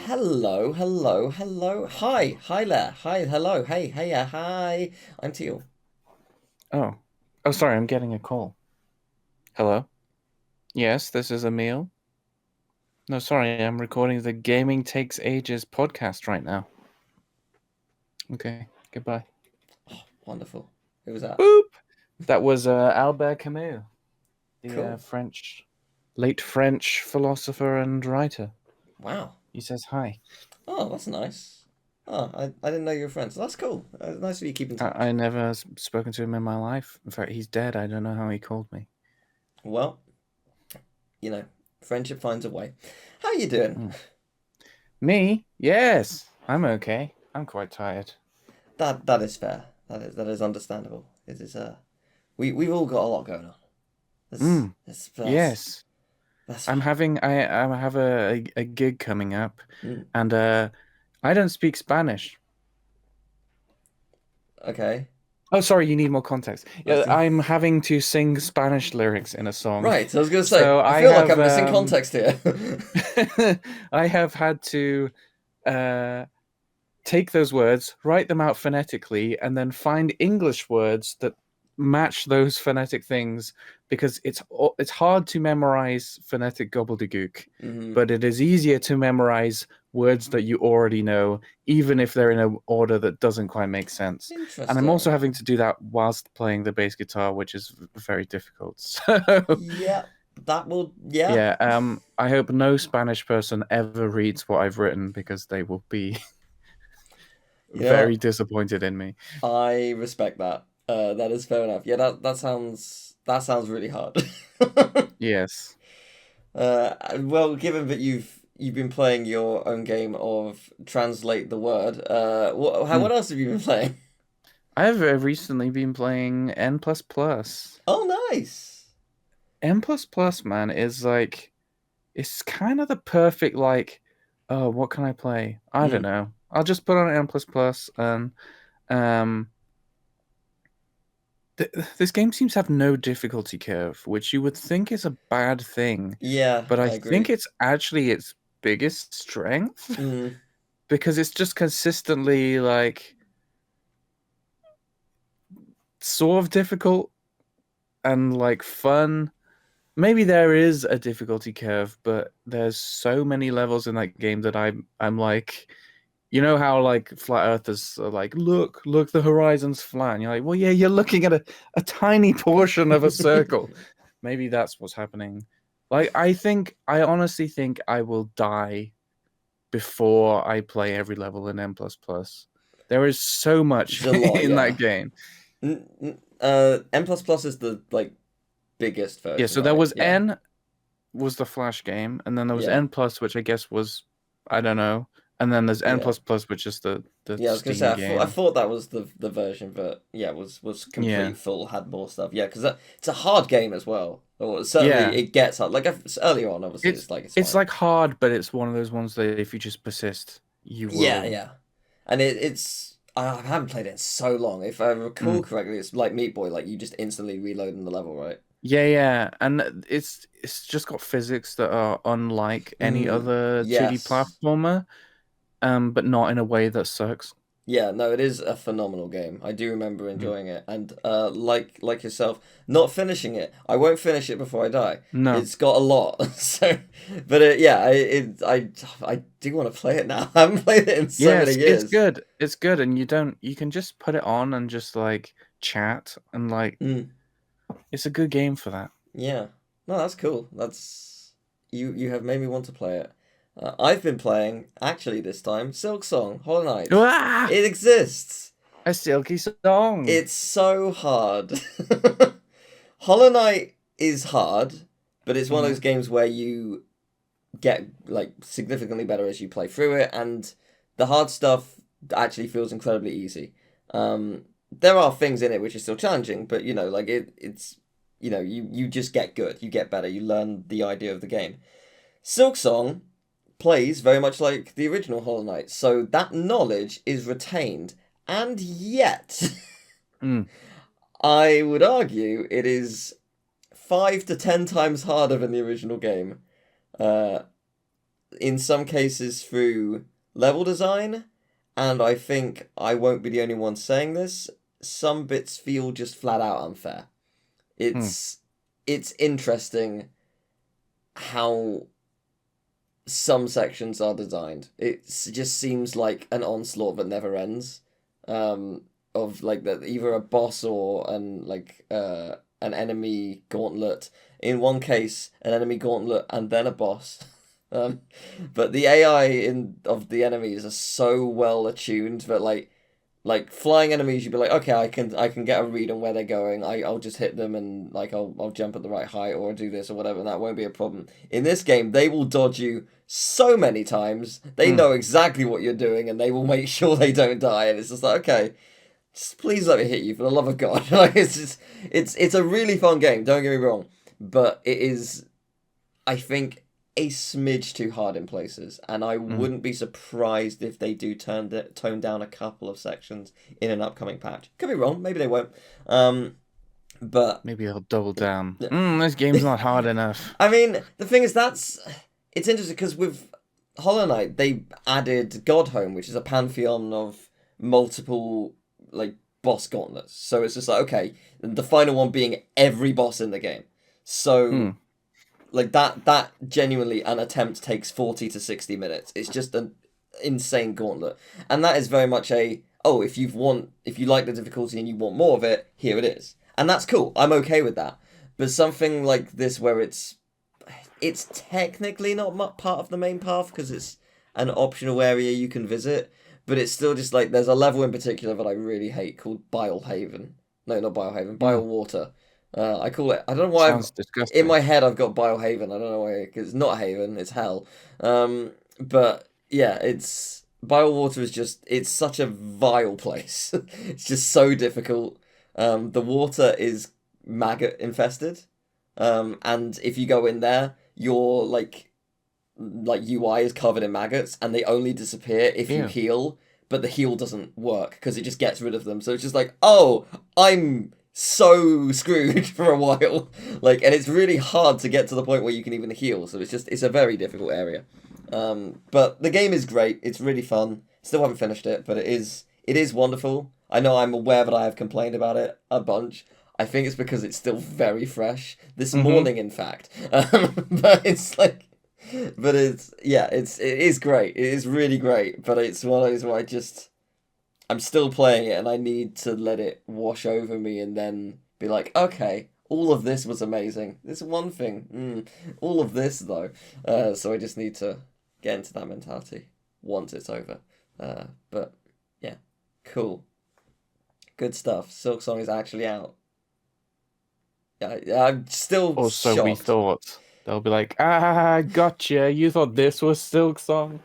Hello, hello, hello. Hi there. Hi, hello. Hey, hi. I'm Teal. Oh. Oh, sorry, I'm getting a call. Hello? Yes, this is Emil. No, sorry, I'm recording the Gaming Takes Ages podcast right now. Okay, goodbye. Wonderful. Who was that? Boop! That was Albert Camus, the Cool. late French philosopher and writer. Wow. He says hi. Oh, that's nice. Oh, I didn't know you were friends. That's cool. Nice of you to keep in touch. I never spoken to him in my life. In fact, he's dead. I don't know how he called me. Well, you know, friendship finds a way. How you doing? Hmm. Me? Yes, I'm okay. I'm quite tired. That is fair. That is understandable. It is we've all got a lot going on. That's Mm, that's that's yes. that's I'm fine. having I have a gig coming up, Mm, and I don't speak Spanish. okay. Oh, sorry, you need more context. I Yeah, see. I'm having to sing Spanish lyrics in a song, Right. I was gonna say. so I I feel like have I'm missing context here. I have had to uh take those words, write them out phonetically, and then find English words that match those phonetic things because it's hard to memorize phonetic gobbledygook, Hmm. but it is easier to memorize words that you already know, even if they're in an order that doesn't quite make sense. And I'm also Interesting. having to do that whilst playing the bass guitar, which is very difficult. So Yeah, that will. Yeah, yeah, I hope no Spanish person ever reads what I've written because they will be you know very what? disappointed in me. I respect that. That is fair enough. Yeah, that sounds really hard. Yes. Well, given that you've been playing your own game of translate the word, what Mm. else have you been playing? I've recently been playing N++. Oh, nice. N++, man, is like it's kind of the perfect like, oh, what can I play? I don't Mm. know. I'll just put on N++ and um this game seems to have no difficulty curve, which you would think is a bad thing, Yeah, but I I think agree. it's actually its biggest strength Mm. because it's just consistently like sort of difficult and like fun. Maybe there is a difficulty curve, but there's so many levels in that game that I'm like, you know how like flat earthers are like, look, the horizon's flat. And you're like, well, yeah, you're looking at a tiny portion of a circle. Maybe that's what's happening. Like, I honestly think I will die before I play every level in N++. There is so It's much a lot, in yeah. that game. N++ is the like biggest Yeah, version, so there right? was Yeah. N was the Flash game, and then there was Yeah. N plus, which I guess was I don't know, and then there's N Yeah. plus plus, which is the Yeah, I was gonna say Steam I game. thought that was the version, but yeah, was Yeah, complete full, had more stuff. Yeah, because it's a hard game as well. Or certainly yeah. it gets hard. Like earlier on, obviously, It's it's like it's it's fine. like hard, but it's one of those ones that if you just persist, you Yeah, will. yeah, and it's I haven't played it in so long. If I recall Mm. correctly, it's like Meat Boy, like you just instantly reload in the level, right? Yeah, yeah, and it's just got physics that are unlike any Mm, other 2D yes. platformer, but not in a way that sucks. Yeah, no, it is a phenomenal game. I do remember Mm. enjoying it, and like yourself, not finishing it. I won't finish it before I die. No. It's got a lot, so but yeah, I do want to play it now. I haven't played it in so many Yes, it's years. good. It's good, and you can just put it on and just like chat and like Mm, it's a good game for that. yeah, no, that's cool. That's you have made me want to play it. I've been playing actually this time Silk Song Hollow Knight. Ah! It exists. A silky song. It's so hard. Hollow Knight is hard, but it's one of those Hmm. games where you get like significantly better as you play through it, and the hard stuff actually feels incredibly easy. There are things in it which are still challenging, but like it's you just get good, you get better, you learn the idea of the game. Silksong plays very much like the original Hollow Knight, so that knowledge is retained, and yet Mm. I would argue it is 5 to 10 times harder than the original game. Uh, in some cases through level design, and I think I won't be the only one saying this. Some bits feel just flat out unfair. Hmm. It's interesting how some sections are designed. It just seems like an onslaught that never ends. Of like that either a boss or an enemy gauntlet. In one case, an enemy gauntlet and then a boss. Um, but the AI in of the enemies are so well attuned that like flying enemies, you'd be like, okay, I can get a read on where they're going. I'll just hit them and like I'll jump at the right height or do this or whatever, and that won't be a problem. In this game, they will dodge you so many times. They Hmm. know exactly what you're doing, and they will make sure they don't die. And it's just like, okay, just please let me hit you for the love of God. Like it's a really fun game. Don't get me wrong, but it is, I think, a smidge too hard in places, and I Hmm. wouldn't be surprised if they do tone down a couple of sections in an upcoming patch. Could be wrong, maybe they won't. Um, but Maybe I'll double down. This game's not hard enough. I mean, the thing is, it's interesting because with Hollow Knight they added Godhome, which is a pantheon of multiple like boss gauntlets. So it's just like okay, the final one being every boss in the game. Hmm. So like that genuinely an attempt takes 40 to 60 minutes. It's just an insane gauntlet. And that is very much a oh, if you like the difficulty and you want more of it, here it is. And that's cool. I'm okay with that. But something like this where it's technically not part of the main path because it's an optional area you can visit, but it's still just like there's a level in particular that I really hate called Bile Haven. No, not Bile Haven, Hmm. Bile Water. I call it. I don't know why Sounds in disgusting. my head I've got Bile Haven. I don't know why because it's not Haven, it's hell. But yeah, it's Bile Water is just it's such a vile place. It's just so difficult. The water is maggot infested. And if you go in there, your like UI is covered in maggots, and they only disappear if you Ew. heal. But the heal doesn't work because it just gets rid of them. So it's just like, oh, I'm so screwed for a while. Like, and it's really hard to get to the point where you can even heal. So it's a very difficult area. But the game is great. It's really fun. Still haven't finished it, but it is wonderful. I know I'm aware that I have complained about it a bunch. I think it's because it's still very fresh. This Mm-hmm. morning, in fact. But it's like, but it is great. It is really great. But it's one of those where I'm still playing it and I need to let it wash over me and then be like, okay, all of this was amazing. This one thing, all of this though. So I just need to get into that mentality once it's over. But yeah, cool, good stuff. Silk Song is actually out. I'm still Or so we shocked. thought. They'll be like, gotcha. You thought this was Silk Song?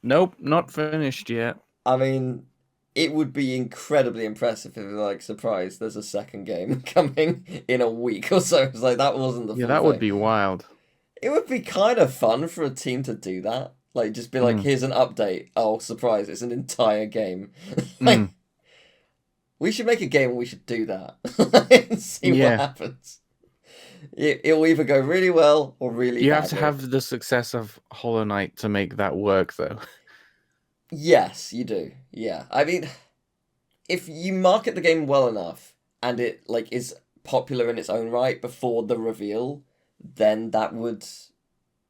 Nope, not finished yet. I mean, it would be incredibly impressive if, like, surprise, there's a second game coming in a week or so. It's like that wasn't the Yeah, full that would thing. be wild. It would be kind of fun for a team to do that. Like, just be like, Mm. here's an update. Oh, surprise, it's an entire game. Like, Mm. we should make a game and we should do that and see what Yeah. happens. It'll either go really well or really You have to badly. have the success of Hollow Knight to make that work, though. Yes, you do. Yeah. I mean, if you market the game well enough and it like is popular in its own right before the reveal, then that would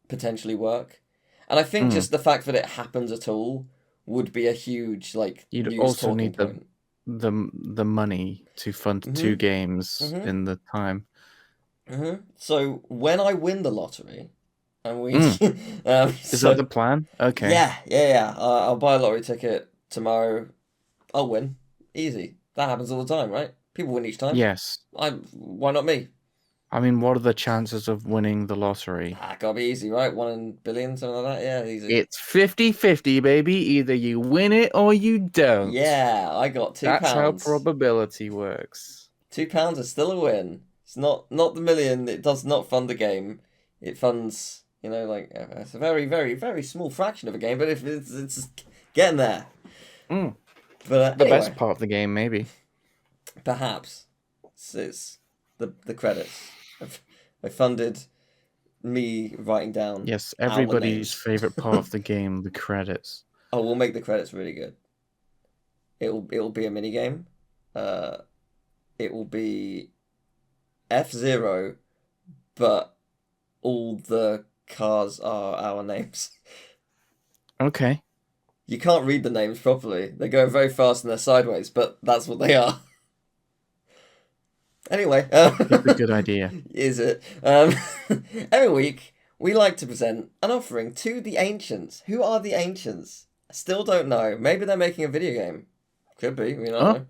potentially work. And I think Mm. just the fact that it happens at all would be a huge like You'd news also talking need the point. the money to fund two Mhm. games Mhm. in the time. Mhm. So when I win the lottery, and we, Mm. Is that so the plan? Okay. yeah. I'll buy a lottery ticket tomorrow. I'll win. Easy. That happens all the time, right? People win each time. Yes. Why not me? I mean, what are the chances of winning the lottery? Gotta be easy, right? 1 in 1 billion, something like that. Yeah, easy. It's 50-50, baby. Either you win it or you don't. Yeah, I got two That's how pounds. probability works. £2 is still a win. It's not the million. It does not fund the game. It funds, like it's a very, very, very small fraction of a game, but if it's getting there. Mm. But The best anyway, part of the game, maybe. perhaps it's the credits. I funded me writing down Yes, our everybody's names. favorite part of the game, the credits. Oh, we'll make the credits really good. It'll be a mini game. Uh, it will be F-Zero, but all the cars are our names. Okay, You can't read the names properly. They're going very fast and they're sideways, but that's what they are. Anyway, it's a good idea. is it? Every week, we like to present an offering to the ancients. Who are the ancients? I still don't know. Maybe they're making a video game. Could be. We don't Oh, know.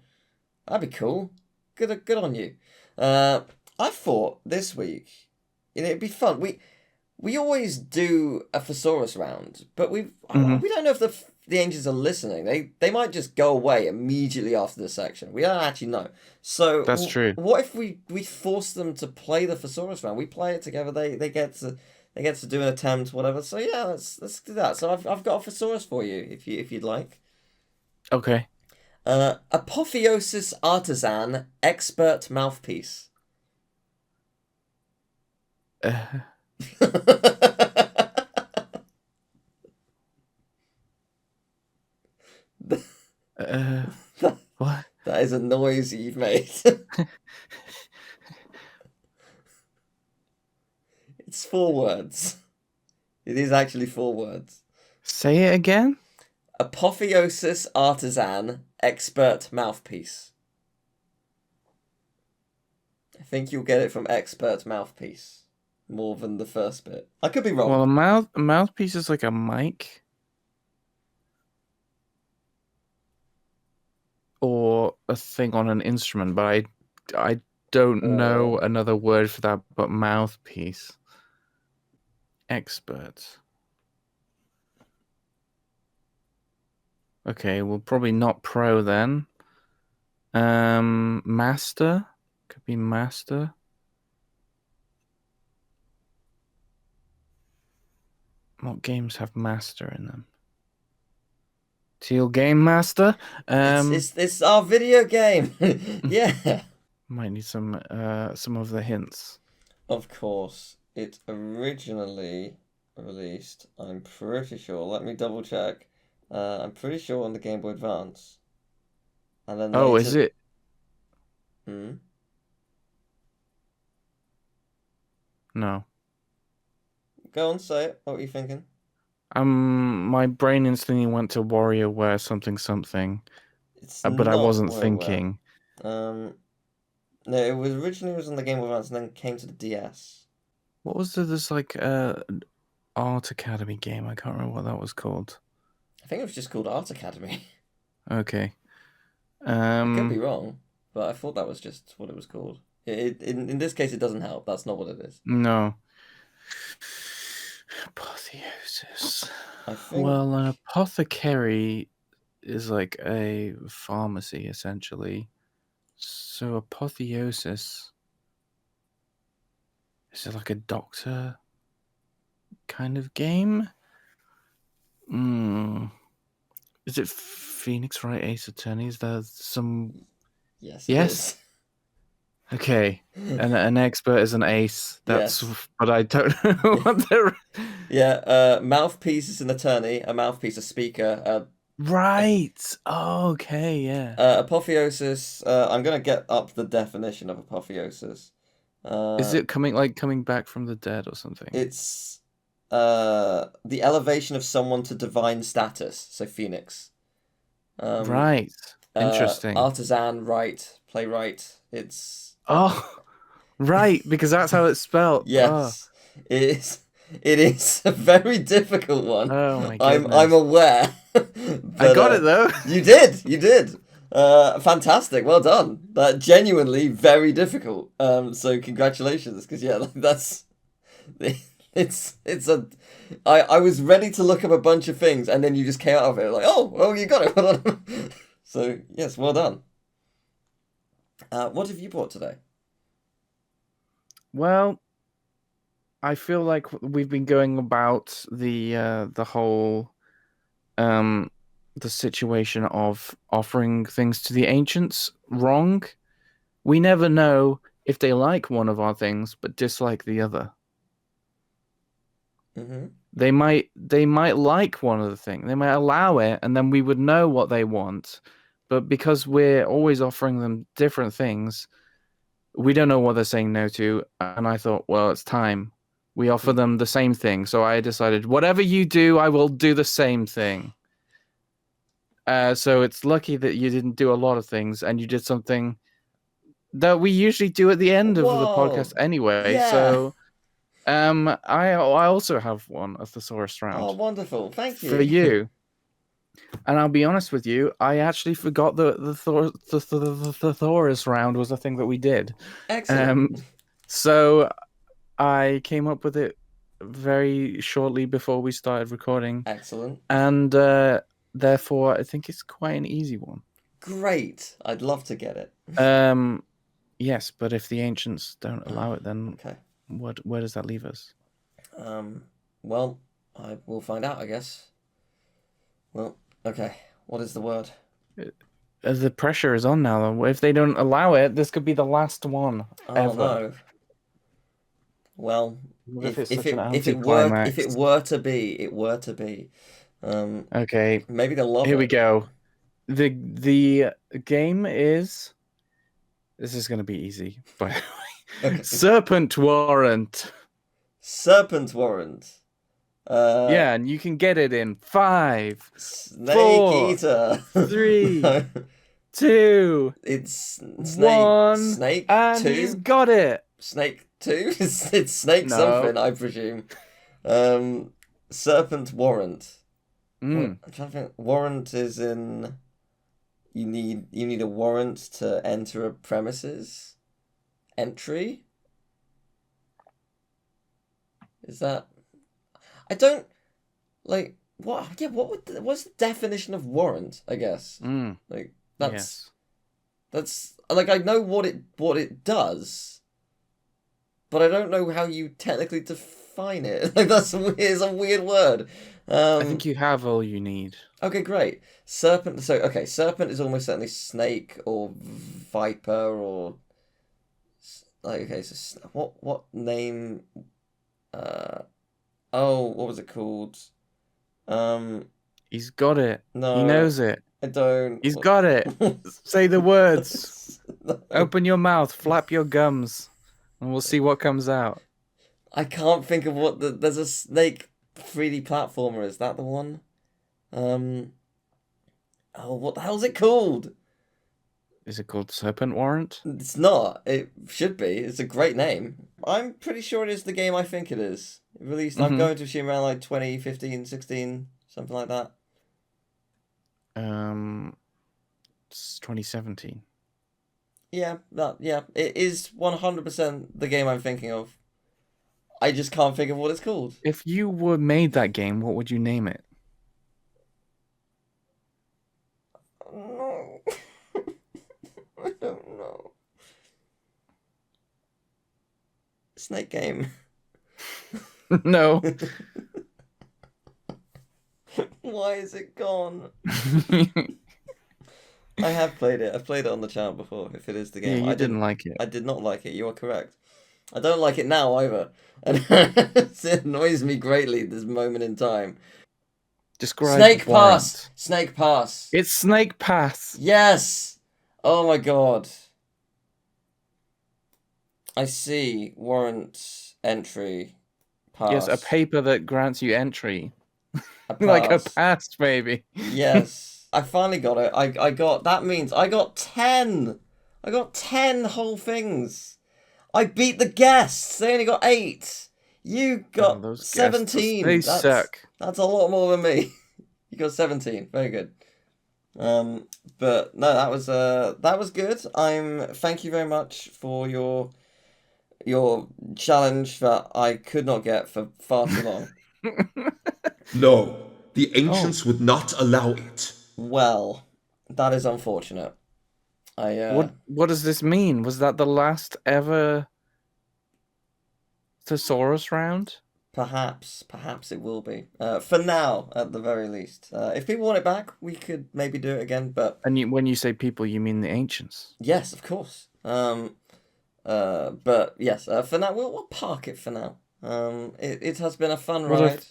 That'd be cool. Good on you. Uh, I thought this week, it'd be fun. We always do a thesaurus round, but hmm we don't know if the ancients are listening. They might just go away immediately after this section. We don't actually know. So that's true. what if we force them to play the thesaurus round? We play it together. They get to do an attempt, whatever. So yeah, let's do that. So I've got a thesaurus for you if you'd like. Okay. Apotheosis artisan expert mouthpiece. Uh, uh, what? That is a noise you've made. It's 4 words. It is actually 4 words. Say it again? Apotheosis artisan expert mouthpiece. I think you'll get it from expert mouthpiece more than the first bit. I could be wrong. Well, a mouthpiece is like a mic or a thing on an instrument, but I don't know Or another word for that but mouthpiece. Expert. Okay, well probably not pro then. Master? Could be master. What games have master in them? Tealgamemaster? it's our video game. Yeah. Might need some of the hints. Of course. It originally released, I'm pretty sure. Let me double check. I'm pretty sure on the Game Boy Advance. And then Oh, is later. it? Hmm? No. Go on, say it. What were you thinking? My brain instantly went to WarioWare something something, It's but I not wasn't WarioWare. thinking. Um, no, it was originally on the Game Boy Advance and then came to the DS. What was this like Art Academy game? I can't remember what that was called. I think it was just called Art Academy. Okay. I could be wrong, but I thought that was just what it was called. In this case, it doesn't help. That's not what it is. No. Apotheosis. I think. Well, an apothecary is like a pharmacy essentially. So apotheosis is it like a doctor kind of game? Hmm. Is it Phoenix Wright Ace Attorney? Is there some? Yes, it Yes. is. Okay. An expert is an ace. That's. Yes. But I don't know what they're. Yeah. Mouthpiece is an attorney. A mouthpiece, a speaker. Right. Oh, okay. Yeah. Apotheosis. I'm gonna get up the definition of apotheosis. Is it coming back from the dead or something? It's the elevation of someone to divine status. So Phoenix. Right. Interesting. Artisan, right, playwright. It's Oh, right, because that's how it's spelled. yes, it is. It is a very difficult one. Oh my I'm goodness. aware. I got it though. You did. You did. Fantastic. Well done. That genuinely very difficult. So congratulations, because yeah, that's it's a. I was ready to look up a bunch of things, and then you just came out of it like, oh, you got it. Well done. So yes, well done. What have you brought today? Well, I feel like we've been going about the whole the situation of offering things to the ancients wrong. We never know if they like one of our things but dislike the other. Mm-hmm. They might like one of the things. They might allow it, and then we would know what they want. But because we're always offering them different things, we don't know what they're saying no to. And I thought, well, it's time. We offer them the same thing. So I decided, whatever you do, I will do the same thing. So it's lucky that you didn't do a lot of things and you did something that we usually do at the end of the podcast Whoa! anyway. Yeah. So I also have one, a thesaurus Oh, round wonderful! Thank for you. you. And I'll be honest with you, I actually forgot the thesaurus round was a thing that we did. Excellent. Um, so I came up with it very shortly before we started recording, Excellent. and therefore I think it's quite an easy one. Great. I'd love to get it. Um, yes, but if the ancients don't allow it, then Okay. where does that leave us? Well, I will find out, I guess. Well, okay. What is the word? The pressure is on now. Though. If they don't allow it, this could be the last one Oh ever. no. Well, What if if it's if such an it if it were if anticlimax? it were to be, it were to be. Okay, Maybe they'll love here we it. go. The game is. This is going to be easy, by the way. Okay. Serpent Warrant. Serpent warrant. Yeah, and you can get it in 5, Snake 4, eater. 3, No, 2, it's snake. 1, Snake and he's two. got it. Snake two. It's snake No. something, I presume. Serpent warrant. Wait, Mm. I'm trying to think. Warrant is in. You need a warrant to enter a premises. Entry. Is that? I don't like what. Yeah, what's the definition of warrant? I guess Mm. like Yes. that's like I know what it does, but I don't know how you technically define it. Like it's a weird word. I think you have all you need. Okay, great. Serpent. So okay, serpent is almost certainly snake or viper or like okay. So what name? Uh oh, what was it called? Um, He's got it. He no, knows it. I don't. He's got it. Say the words. No. Open your mouth, flap your gums, and we'll see what comes out. I can't think of what there's a snake 3D platformer. Is that the one? Um. Oh, what the hell's it called? Is it called Serpent Warrant? It's not. It should be. It's a great name. I'm pretty sure it is the game I think it is. It released, I'm Mm-hmm. going to assume around like 2015, 16, something like that. It's 2017. Yeah, it is 100% the game I'm thinking of. I just can't think of what it's called. If you were made that game, what would you name it? No. I don't know. Snake game. No. Why is it gone? I have played it. I've played it on the channel before, if it is the Yeah, game. you didn't like it. I did not like it. You are correct. I don't like it now either. And it annoys me greatly this moment in time. Describe Snake Warrant. Pass! Snake Pass! It's Snake Pass. Yes! Oh my god. I see. Warrant entry. Pass. Yes, a paper that grants you entry. A Like a pass. pass, maybe. Yes. I finally got it. I got that means I got 10. I got 10 whole things. I beat the guests. They only got 8. You got those guests, 17. they suck. That's a lot more than me. You got 17. Very good. But no, that was good. Thank you very much for your challenge that I could not get for far too long. No, the Oh, ancients would not allow it. Well, that is unfortunate. what does this mean? Was that the last ever thesaurus round? Perhaps it will be. For now, at the very least. If people want it back, we could maybe do it again. But And when you say people, you mean the ancients. yes, of course. But yes, for now we'll park it for now. It has been a fun What a ride.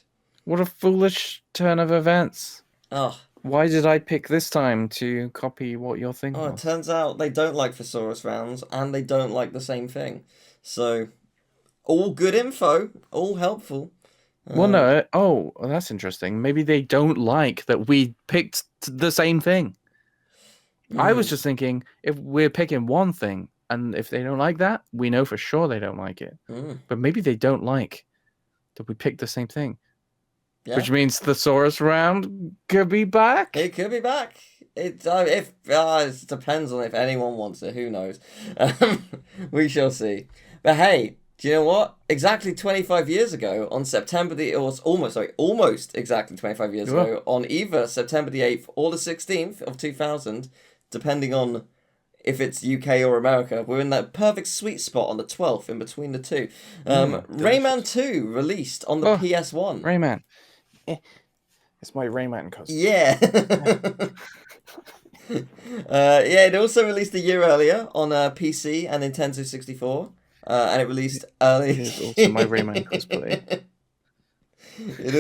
what a foolish turn of events. Oh, Why did I pick this time to copy what your thing it was? turns out they don't like thesaurus rounds, and they don't like the same thing. So, all good info, all helpful. Well, Um, no. Oh, well, that's interesting. Maybe they don't like that we picked the same thing. I was just thinking if we're picking one thing, and if they don't like that, we know for sure they don't like it. mm, But maybe they don't like that we picked the same thing, yeah, which means the Thesaurus round could be back. it could be back. It it depends on if anyone wants it. Who knows? We shall see. But hey, do you know what? Exactly 25 years ago, on September the or almost exactly 25 years Sure. ago, on either September the 8th or the 16th of 2000, depending on if it's UK or America, we're in that perfect sweet spot on the 12th in between the two. Rayman Delicious. 2 released on the Oh, PS1. Rayman. It's my Rayman costume. Yeah. Yeah, it also released a year earlier on PC and Nintendo 64. And it released early. It is also my Rayman cosplay. It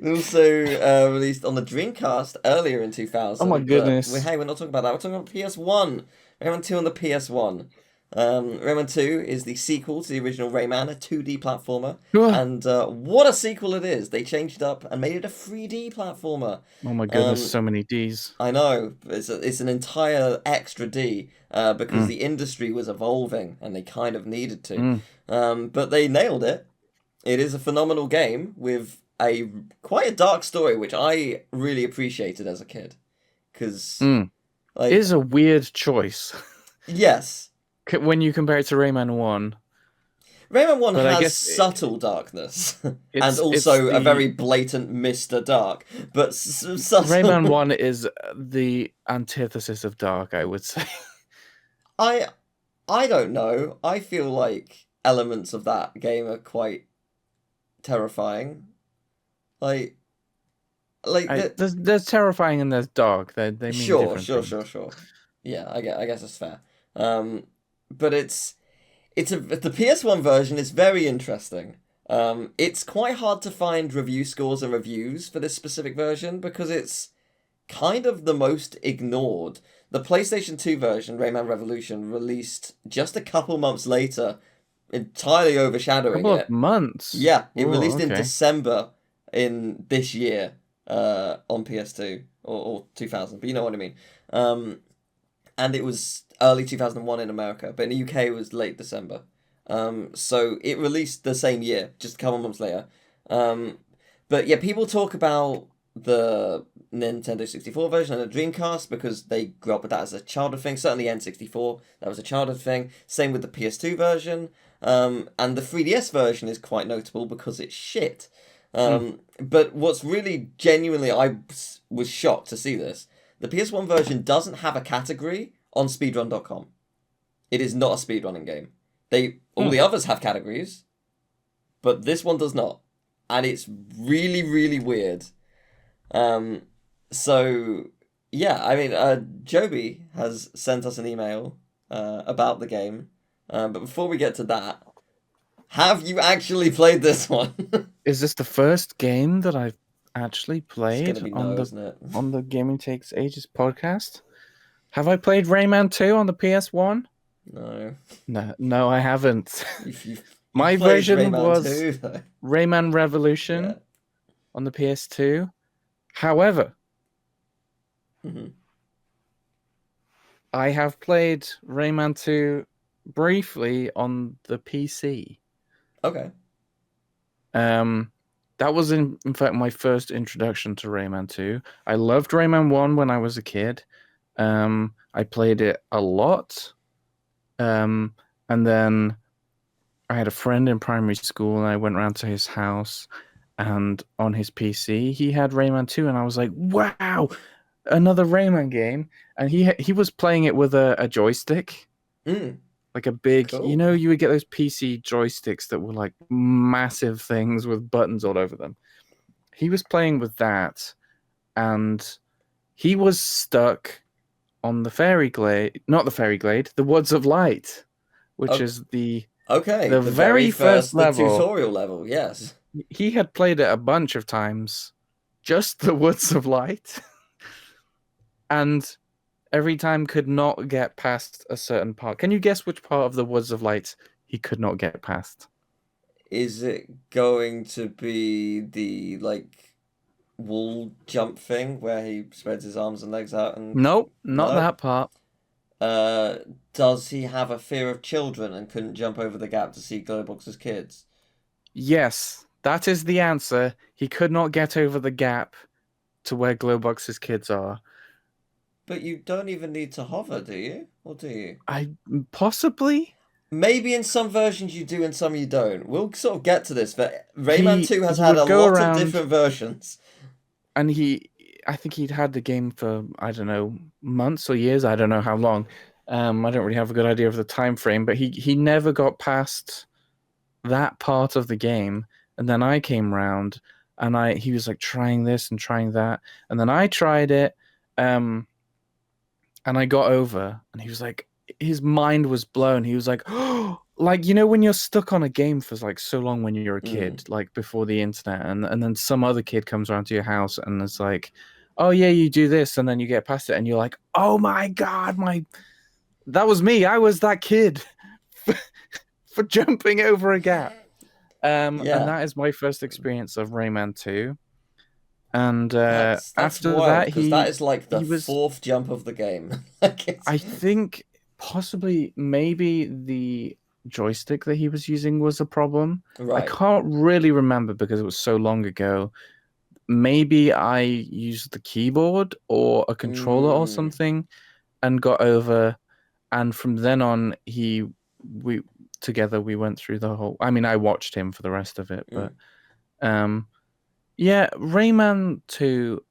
also released on the Dreamcast earlier in 2000. Oh my goodness. But hey, we're not talking about that. We're talking about PS1. Rayman 2 on the PS1. Rayman 2 is the sequel to the original Rayman, a 2D platformer. Oh And what a sequel it is! They changed it up and made it a 3D platformer. my goodness, so many Ds. I know, it's an entire extra D because the industry was evolving and they kind of needed to. But they nailed it. It is a phenomenal game with quite a dark story, which I really appreciated as a kid. Because, It is a weird choice yes, when you compare it to Rayman 1. Rayman 1 But I has guess subtle darkness and it's also a the- very blatant Mr. Dark. But subtle. Rayman 1 is the antithesis of dark, I would say. I don't know. I feel like elements of that game are quite terrifying. Like There's terrifying and there's dark. They mean sure, different things. sure. Yeah, I guess that's fair. But the PS1 version is very interesting. It's quite hard to find review scores and reviews for this specific version because it's kind of the most ignored. The PlayStation 2 version, Rayman Revolution, released just a couple months later, entirely overshadowing Couple it. of months. Yeah, it Whoa, released in okay. December in this year on PS2 or 2000, but you know what I mean. And it was early 2001 in America, but in the UK it was late December. So it released the same year, just a couple months later. But yeah, people talk about the Nintendo 64 version and the Dreamcast because they grew up with that as a childhood thing. Certainly N64, that was a childhood thing. Same with the PS2 version. And the 3DS version is quite notable because it's shit. But what's really genuinely, I was shocked to see this. The PS1 version doesn't have a category on speedrun.com. It is not a speedrunning game. All the others have categories, but this one does not. And it's really, really weird. So, yeah, I mean, Joby has sent us an email about the game. But before we get to that, have you actually played this one? Is this the first game that I've actually It's played gonna be no, isn't it? on the Gaming Takes Ages podcast? Have I played Rayman 2 on the PS1? No. No, I haven't. You've My played version Rayman was 2, though. Rayman Revolution Yeah. on the PS2. However, Mhm. I have played Rayman 2 briefly on the PC. Okay. That was in fact my first introduction to Rayman 2. I loved Rayman 1 when I was a kid. I played it a lot. And then I had a friend in primary school and I went around to his house and on his PC he had Rayman 2 and I was like, wow, another Rayman game. And he was playing it with a joystick. Like a big, Cool. you know, you would get those PC joysticks that were like massive things with buttons all over them. He was playing with that, and he was stuck on the Fairy Glade, not the Fairy Glade, the Woods of Light, which is the Okay, The the very first the level, tutorial level, yes. he had played it a bunch of times, just the Woods of Light, and every time could not get past a certain part. Can you guess which part of the Woods of Light he could not get past? Is it going to be the like wall jump thing where he spreads his arms and legs out and Nope, not no? that part. Uh, does he have a fear of children and couldn't jump over the gap to see Glowbox's kids? Yes, that is the answer. He could not get over the gap to where Glowbox's kids are. But you don't even need to hover, do you? Or do you? I possibly Maybe in some versions you do and some you don't. We'll sort of get to this, but Rayman he 2 has he had would a go lot of around different versions. and I think he'd had the game for I don't know months or years. I don't know how long. I don't really have a good idea of the time frame, but he never got past that part of the game. And then I came round and he was like trying this and trying that, and then I tried it, and I got over, and he was like, his mind was blown. He was like, oh, like, you know, when you're stuck on a game for like so long when you're a kid, like before the internet, and then some other kid comes around to your house and it's like, oh yeah, you do this, and then you get past it, and you're like, oh my god, that was me. I was that kid for jumping over a gap. And Yeah, that is my first experience of Rayman 2. And that's after wild that, because that is like the he was, fourth jump of the game. Like it's I think, possibly, maybe the joystick that he was using was a problem. I right. can't really remember because it was so long ago. Maybe I used the keyboard or a controller or Mm, something and got over. And from then on, we together we went through the whole. I mean, I watched him for the rest of it, but um, yeah, Rayman 2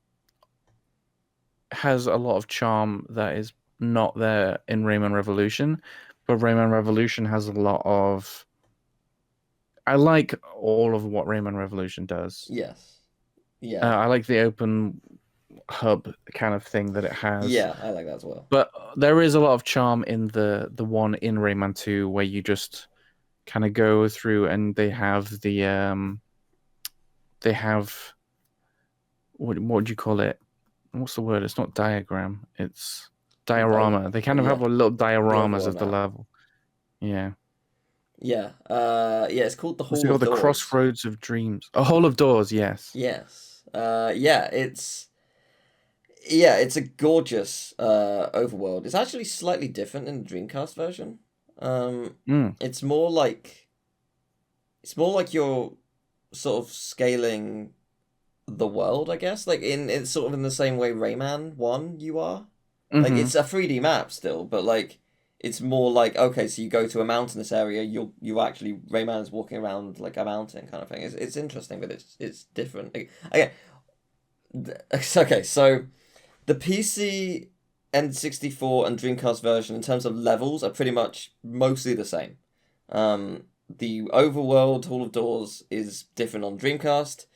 has a lot of charm that is not there in Rayman Revolution, but Rayman Revolution has a lot of. I like all of what Rayman Revolution does. yes. Yeah. I like the open hub kind of thing that it has. Yeah, I like that as well. But there is a lot of charm in the one in Rayman 2 where you just kind of go through and they have what do you call it? What's the word? It's not diagram. It's diorama. They kind of have Yeah. little dioramas overall of the map. level. Yeah. Yeah. Yeah, it's called the What's Hall it called? of The Doors. Crossroads of Dreams. A Hall of Doors, yes. Yes. Yeah, it's a gorgeous overworld. It's actually slightly different in the Dreamcast version. Mm. It's more like you're sort of scaling the world, I guess. Like it's sort of in the same way Rayman 1 you are. Like Mm-hmm. it's a 3D map still, but like it's more like okay, so you go to a mountainous area, you actually Rayman is walking around like a mountain kind of thing. It's interesting, but it's different. Okay, okay, so the PC N64 and Dreamcast version in terms of levels are pretty much mostly the same. The overworld Hall of Doors is different on Dreamcast.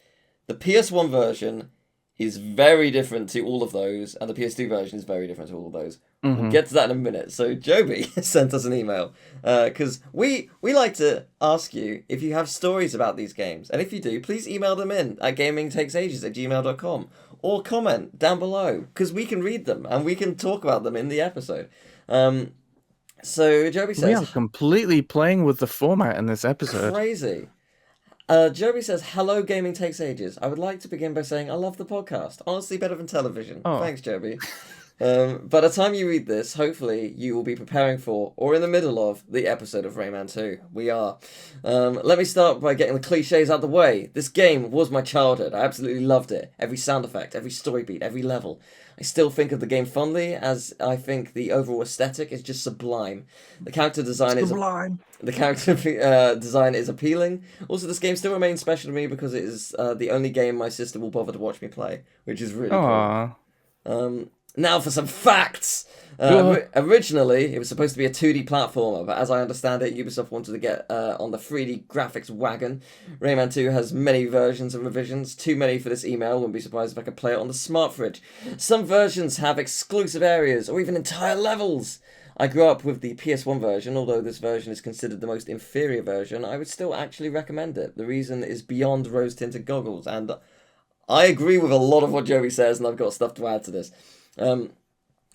The PS1 version is very different to all of those, and the PS2 version is very different to all of those. We'll Mm-hmm. get to that in a minute. So Joby sent us an email because we like to ask you if you have stories about these games, and if you do, please email them in at gamingtakesages@gmail.com or comment down below because we can read them and we can talk about them in the episode. So Joby We are says, completely playing with the format in this episode. crazy. Joby says, hello, Gaming Takes Ages. I would like to begin by saying I love the podcast. Honestly, better than television. Oh. Thanks, Joby. By the time you read this, hopefully you will be preparing for, or in the middle of, the episode of Rayman 2. We are. Let me start by getting the cliches out of the way. This game was my childhood. I absolutely loved it. Every sound effect, every story beat, every level. I still think of the game fondly, as I think the overall aesthetic is just sublime. The character design Sublime. The character design is appealing. Also, this game still remains special to me because it is the only game my sister will bother to watch me play, which is really Aww. cool. Now for some facts. Go Originally, it was supposed to be a 2D platformer, but as I understand it, Ubisoft wanted to get on the 3D graphics wagon. Rayman 2 has many versions and revisions. Too many for this email. Wouldn't be surprised if I could play it on the smart fridge. Some versions have exclusive areas or even entire levels. I grew up with the PS1 version, although this version is considered the most inferior version, I would still actually recommend it. The reason is beyond rose-tinted goggles, and I agree with a lot of what Joey says, and I've got stuff to add to this.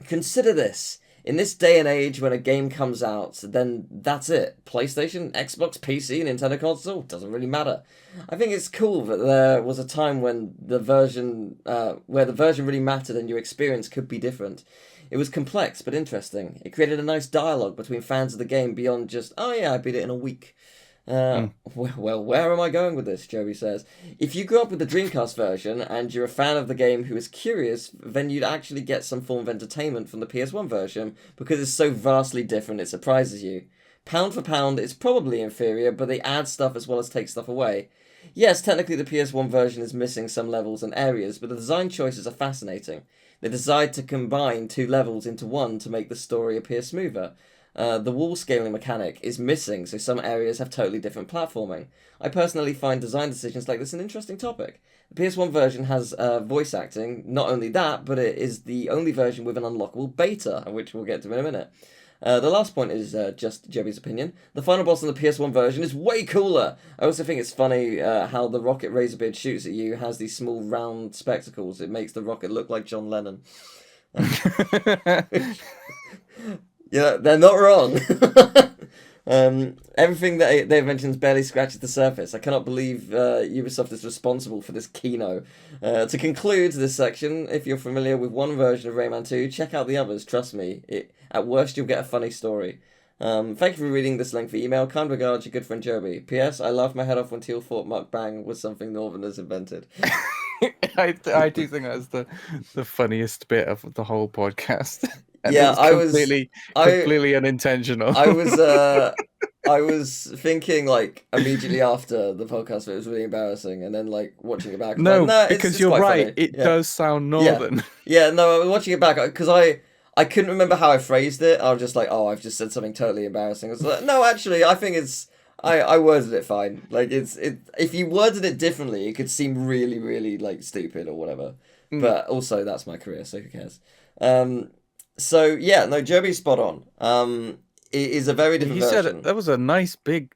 Consider this. In this day and age, when a game comes out, then that's it. PlayStation, Xbox, PC, Nintendo console, doesn't really matter. I think it's cool that there was a time when the version, where the version really mattered and your experience could be different. It was complex but interesting. It created a nice dialogue between fans of the game beyond just, oh yeah, I beat it in a week. Well, where am I going with this? Joey says. If you grew up with the Dreamcast version and you're a fan of the game who is curious, then you'd actually get some form of entertainment from the PS1 version because it's so vastly different it surprises you. Pound for pound, it's probably inferior, but they add stuff as well as take stuff away. Yes, technically the PS1 version is missing some levels and areas, but the design choices are fascinating. They decide to combine two levels into one to make the story appear smoother. The wall scaling mechanic is missing, so some areas have totally different platforming. I personally find design decisions like this an interesting topic. The PS1 version has voice acting. Not only that, but it is the only version with an unlockable beta, which we'll get to in a minute. The last point is just Joey's opinion. The final boss in the PS1 version is way cooler. I also think it's funny how the rocket Razorbeard shoots at you has these small round spectacles. It makes the rocket look like John Lennon. Yeah, they're not wrong. Everything that they've mentioned barely scratches the surface. I cannot believe Ubisoft is responsible for this Kino. To conclude this section, if you're familiar with one version of Rayman 2, check out the others. Trust me, at worst you'll get a funny story. Thank you for reading this lengthy email. Kind regards, your good friend Joby. P.S. I laughed my head off when Teal thought mukbang was something Northerners invented. I do think that's the funniest bit of the whole podcast. And Yeah, completely unintentional. I was thinking like immediately after the podcast that it was really embarrassing, and then like watching it back. No, like, nah, because it's you're quite right. funny. It does sound northern. Yeah, no, I was watching it back because I couldn't remember how I phrased it. I was just like, oh, I've just said something totally embarrassing. I was like, no, actually, I think it's. I worded it fine. Like if you worded it differently, it could seem really, really like stupid or whatever. But also, that's my career, so who cares? So yeah, no, Joby's spot on. It is a very different version. Said that was a nice big,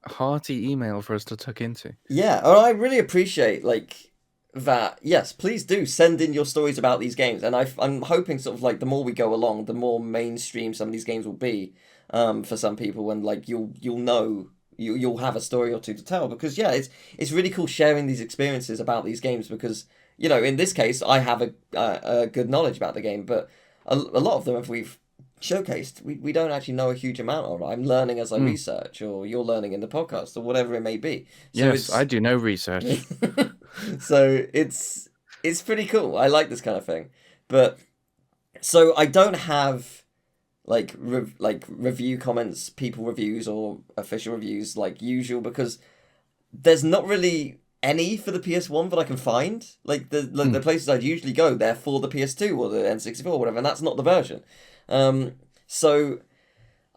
hearty email for us to tuck into. Yeah, and I really appreciate like that. Yes, please do send in your stories about these games, and I'm hoping sort of like the more we go along, the more mainstream some of these games will be. For some people, and like you'll know you'll have a story or two to tell, because yeah, it's really cool sharing these experiences about these games, because you know in this case I have a good knowledge about the game, but a lot of them, if we've showcased, we don't actually know a huge amount of. I'm learning as I research, or you're learning in the podcast, or whatever it may be. So yes, I do no research. So it's pretty cool. I like this kind of thing, but so I don't have like review comments, people reviews, or official reviews like usual, because there's not really any for the PS1 that I can find. Like the places I'd usually go, they're for the PS2 or the N64 or whatever, and that's not the version. So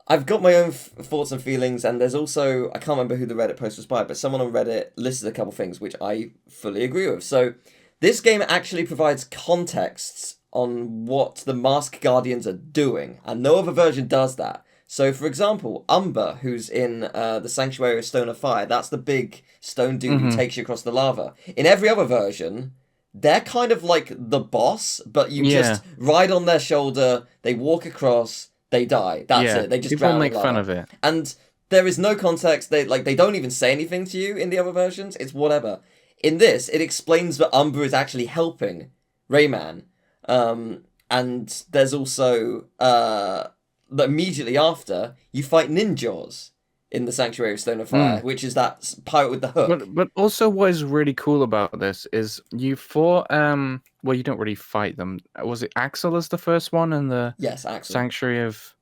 I've got my own thoughts and feelings, and there's also, I can't remember who the Reddit post was by, but someone on Reddit listed a couple things which I fully agree with. So this game actually provides contexts on what the Masked Guardians are doing, and no other version does that. So, for example, Umber, who's in the Sanctuary of Stone of Fire, that's the big stone dude who takes you across the lava. In every other version, they're kind of like the boss, but you just ride on their shoulder, they walk across, they die. That's it. They just people drown make in lava. fun of it. And there is no context. They don't even say anything to you in the other versions. It's whatever. In this, it explains that Umber is actually helping Rayman. And there's also that immediately after you fight ninjas in the Sanctuary of Stone of Fire, which is that pirate with the hook. But also, what is really cool about this is you fought. Well, you don't really fight them. Was it Axel as the first one in the Axel. Sanctuary of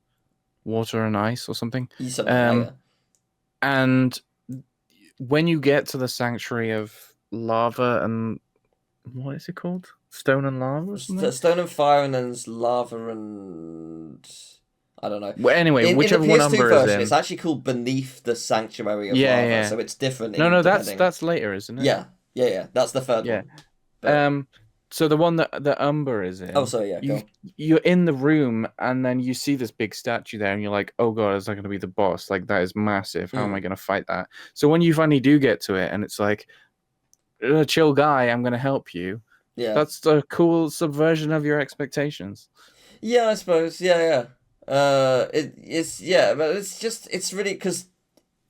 Water and Ice or something? Yeah. And when you get to the Sanctuary of Lava and what is it called? Stone and Lava? Stone and Fire, and then there's Lava and I don't know. Well, anyway, whichever in the PS2 one Umber version, is in, it's actually called Beneath the Sanctuary of Lava, so it's different. No, that's later, isn't it? Yeah. That's the third one. But, So the one that Umber is Oh, in, sorry, yeah, go. you're in the room and then you see this big statue there and you're like, oh god, is that going to be the boss? Like that is massive. How am I going to fight that? So when you finally do get to it and it's like, chill guy, I'm going to help you. Yeah. That's a cool subversion of your expectations. Yeah, I suppose. Yeah. It's yeah, but it's really because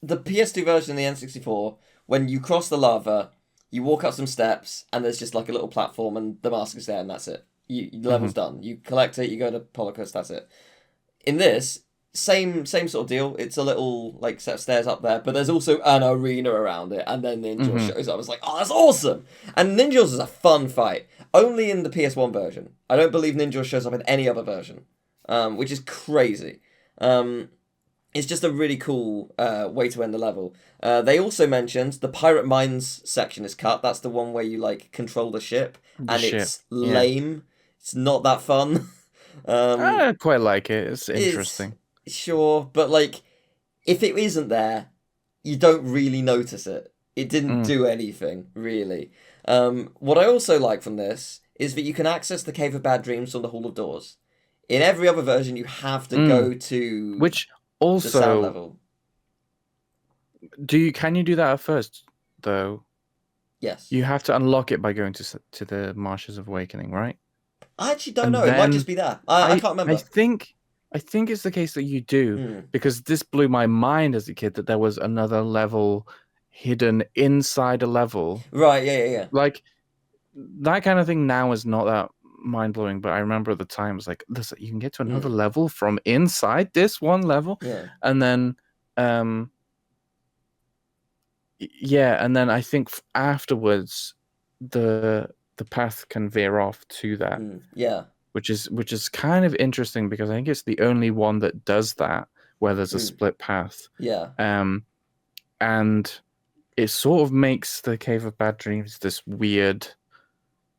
the PS2 version of the N64, when you cross the lava, you walk up some steps and there's just like a little platform and the mask is there and that's it. The level's done. You collect it, you go to Holocaust, that's it. In this, same sort of deal. It's a little like set of stairs up there, but there's also an arena around it, and then Ninja shows up. I was like, oh, that's awesome! And Ninja's is a fun fight. Only in the PS1 version. I don't believe Ninja shows up in any other version, which is crazy. It's just a really cool way to end the level. They also mentioned the Pirate Mines section is cut. That's the one where you like control the ship, it's lame. It's not that fun. I quite like it. It's interesting. Sure, but like, if it isn't there, you don't really notice it. It didn't do anything, really. What I also like from this is that you can access the Cave of Bad Dreams from the Hall of Doors. In every other version, you have to go to which the sound also level. Can you do that at first though? Yes. You have to unlock it by going to the Marshes of Awakening, right? I actually don't know. It might just be that. I can't remember. I think it's the case that you do, because this blew my mind as a kid that there was another level hidden inside a level. Right, yeah. Like, that kind of thing now is not that mind-blowing, but I remember at the time, it was like, listen, you can get to another level from inside this one level? Yeah. And then, and then I think afterwards, the path can veer off to that. Yeah. Which is kind of interesting because I think it's the only one that does that where there's a split path. Yeah. And it sort of makes the Cave of Bad Dreams this weird,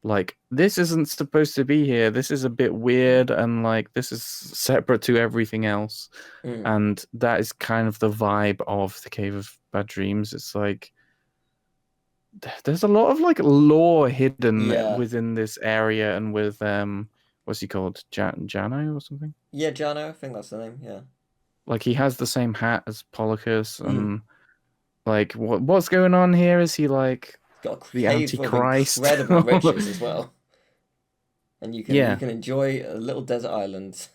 like, this isn't supposed to be here. This is a bit weird and like this is separate to everything else. And that is kind of the vibe of the Cave of Bad Dreams. It's like there's a lot of like lore hidden within this area and with what's he called? Jano or something? Yeah, Jano, I think that's the name, yeah. Like, he has the same hat as Polycus, and like, what's going on here? Is he like the Antichrist? Incredible riches as well. And you can enjoy a little desert island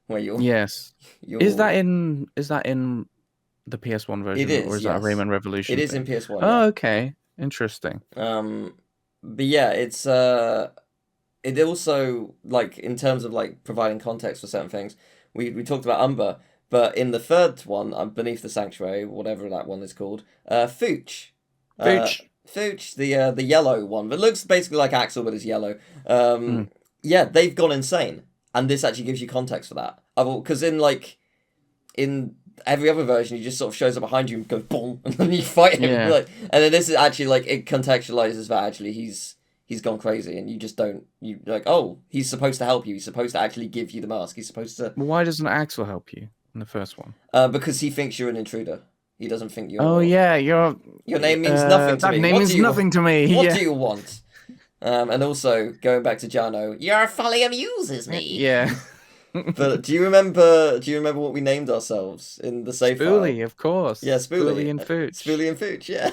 where you're... Yes. Is that in the PS1 version? It is, or is that a Rayman Revolution? It is in PS1. Oh, okay. Interesting. But yeah, it's it also, like, in terms of like providing context for certain things, we talked about Umber, but in the third one, Beneath the Sanctuary, whatever that one is called, Fooch, the yellow one that looks basically like Axel but is yellow. Yeah, they've gone insane, and this actually gives you context for that. Because in every other version, he just sort of shows up behind you and goes boom, and then you fight him. Yeah. Like, and then this is actually like, it contextualizes that actually he's gone crazy, and you just don't, you like, oh, he's supposed to help you. He's supposed to actually give you the mask. He's supposed to. Why doesn't Axel help you in the first one? Because he thinks you're an intruder. He doesn't think you're. Oh yeah, your name means nothing to me. That name means nothing to me. What do you want? And also going back to Jano, your folly amuses me. Yeah. But do you remember what we named ourselves in the save Spoolie, file? of course. Yeah, Spoolie and Fooch. Spoolie and Fooch, yeah.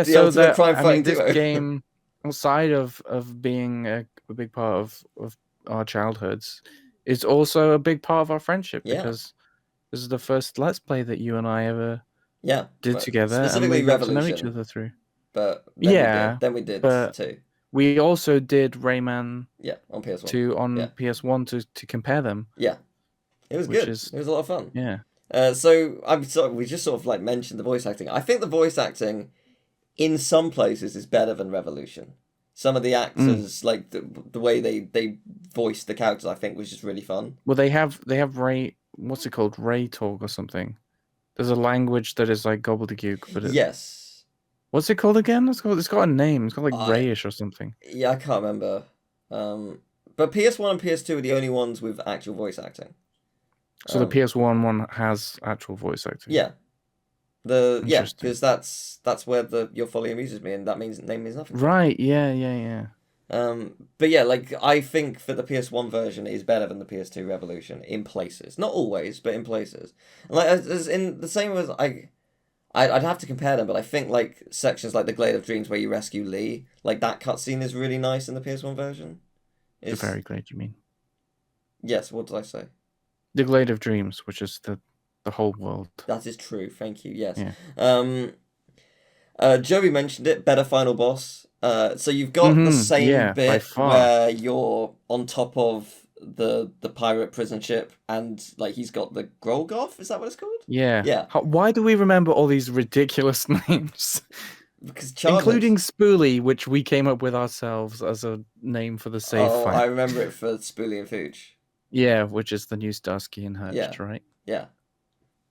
So ultimate crime-fighting this duo. game, outside of being a big part of our childhoods, is also a big part of our friendship, because this is the first Let's Play that you and I ever did together, specifically and we got to know each Revolution. other through. But then we did too. We also did Rayman on PS1. 2 on PS1 to compare them. Yeah. It was good. It was a lot of fun. Yeah. So I'm sorry, we just sort of like mentioned the voice acting. I think the voice acting in some places is better than Revolution. Some of the actors, like the way they voiced the characters, I think was just really fun. Well, they have Ray, what's it called? Ray talk or something. There's a language that is like gobbledygook, but yes. What's it called again? It's got a name. It's called like Rayish or something. Yeah, I can't remember. But PS1 and PS2 are the only ones with actual voice acting. So the PS1 one has actual voice acting. Yeah. Because that's where your folly amuses me, and that name means nothing. Right. Yeah. But yeah, like I think that the PS1 version is better than the PS2 Revolution in places. Not always, but in places. And like as in the same as I'd have to compare them, but I think like sections like the Glade of Dreams where you rescue Lee, like that cutscene is really nice in the PS1 version. The It's Very Glade, you mean? yes. What did I say? The Glade of Dreams, which is the whole world. That is true. Thank you. Yes. Yeah. Joey mentioned it. Better final boss. So you've got the same Yeah, by bit far. where you're on top of the pirate prison ship, and like he's got the Grolgoth. Is that what it's called? Yeah. Yeah. Why do we remember all these ridiculous names? Because Including Spoolie, which we came up with ourselves as a name for the save Oh, fight. I remember it for Spoolie and Fooch. Yeah, which is the new Starsky and Hutch, Yeah. right? Yeah.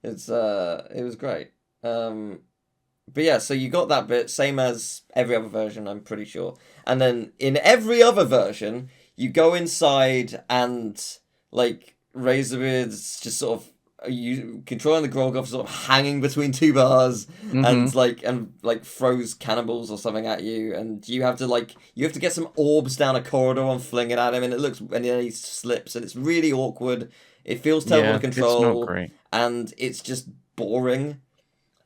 It was great. But yeah, so you got that bit, same as every other version, I'm pretty sure. And then in every other version, you go inside and like Razorbeard's just sort of you controlling the Grolgoth, sort of hanging between two bars, and like throws cannonballs or something at you, and you have to get some orbs down a corridor and fling it at him, and then he slips, and it's really awkward. It feels terrible to It's not control, great. and it's just boring.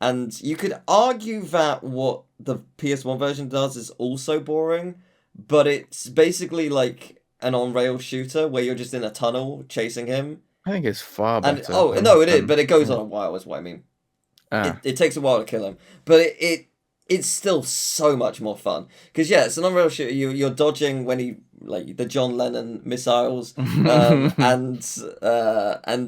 And you could argue that what the PS1 version does is also boring, but it's basically like an on-rail shooter where you're just in a tunnel chasing him. I think it's far And better. no, it is, but it goes on a while, is what I mean. Ah. It takes a while to kill him, but it's still so much more fun. Because yeah, it's an on-rail shooter. You're dodging when he like the John Lennon missiles, and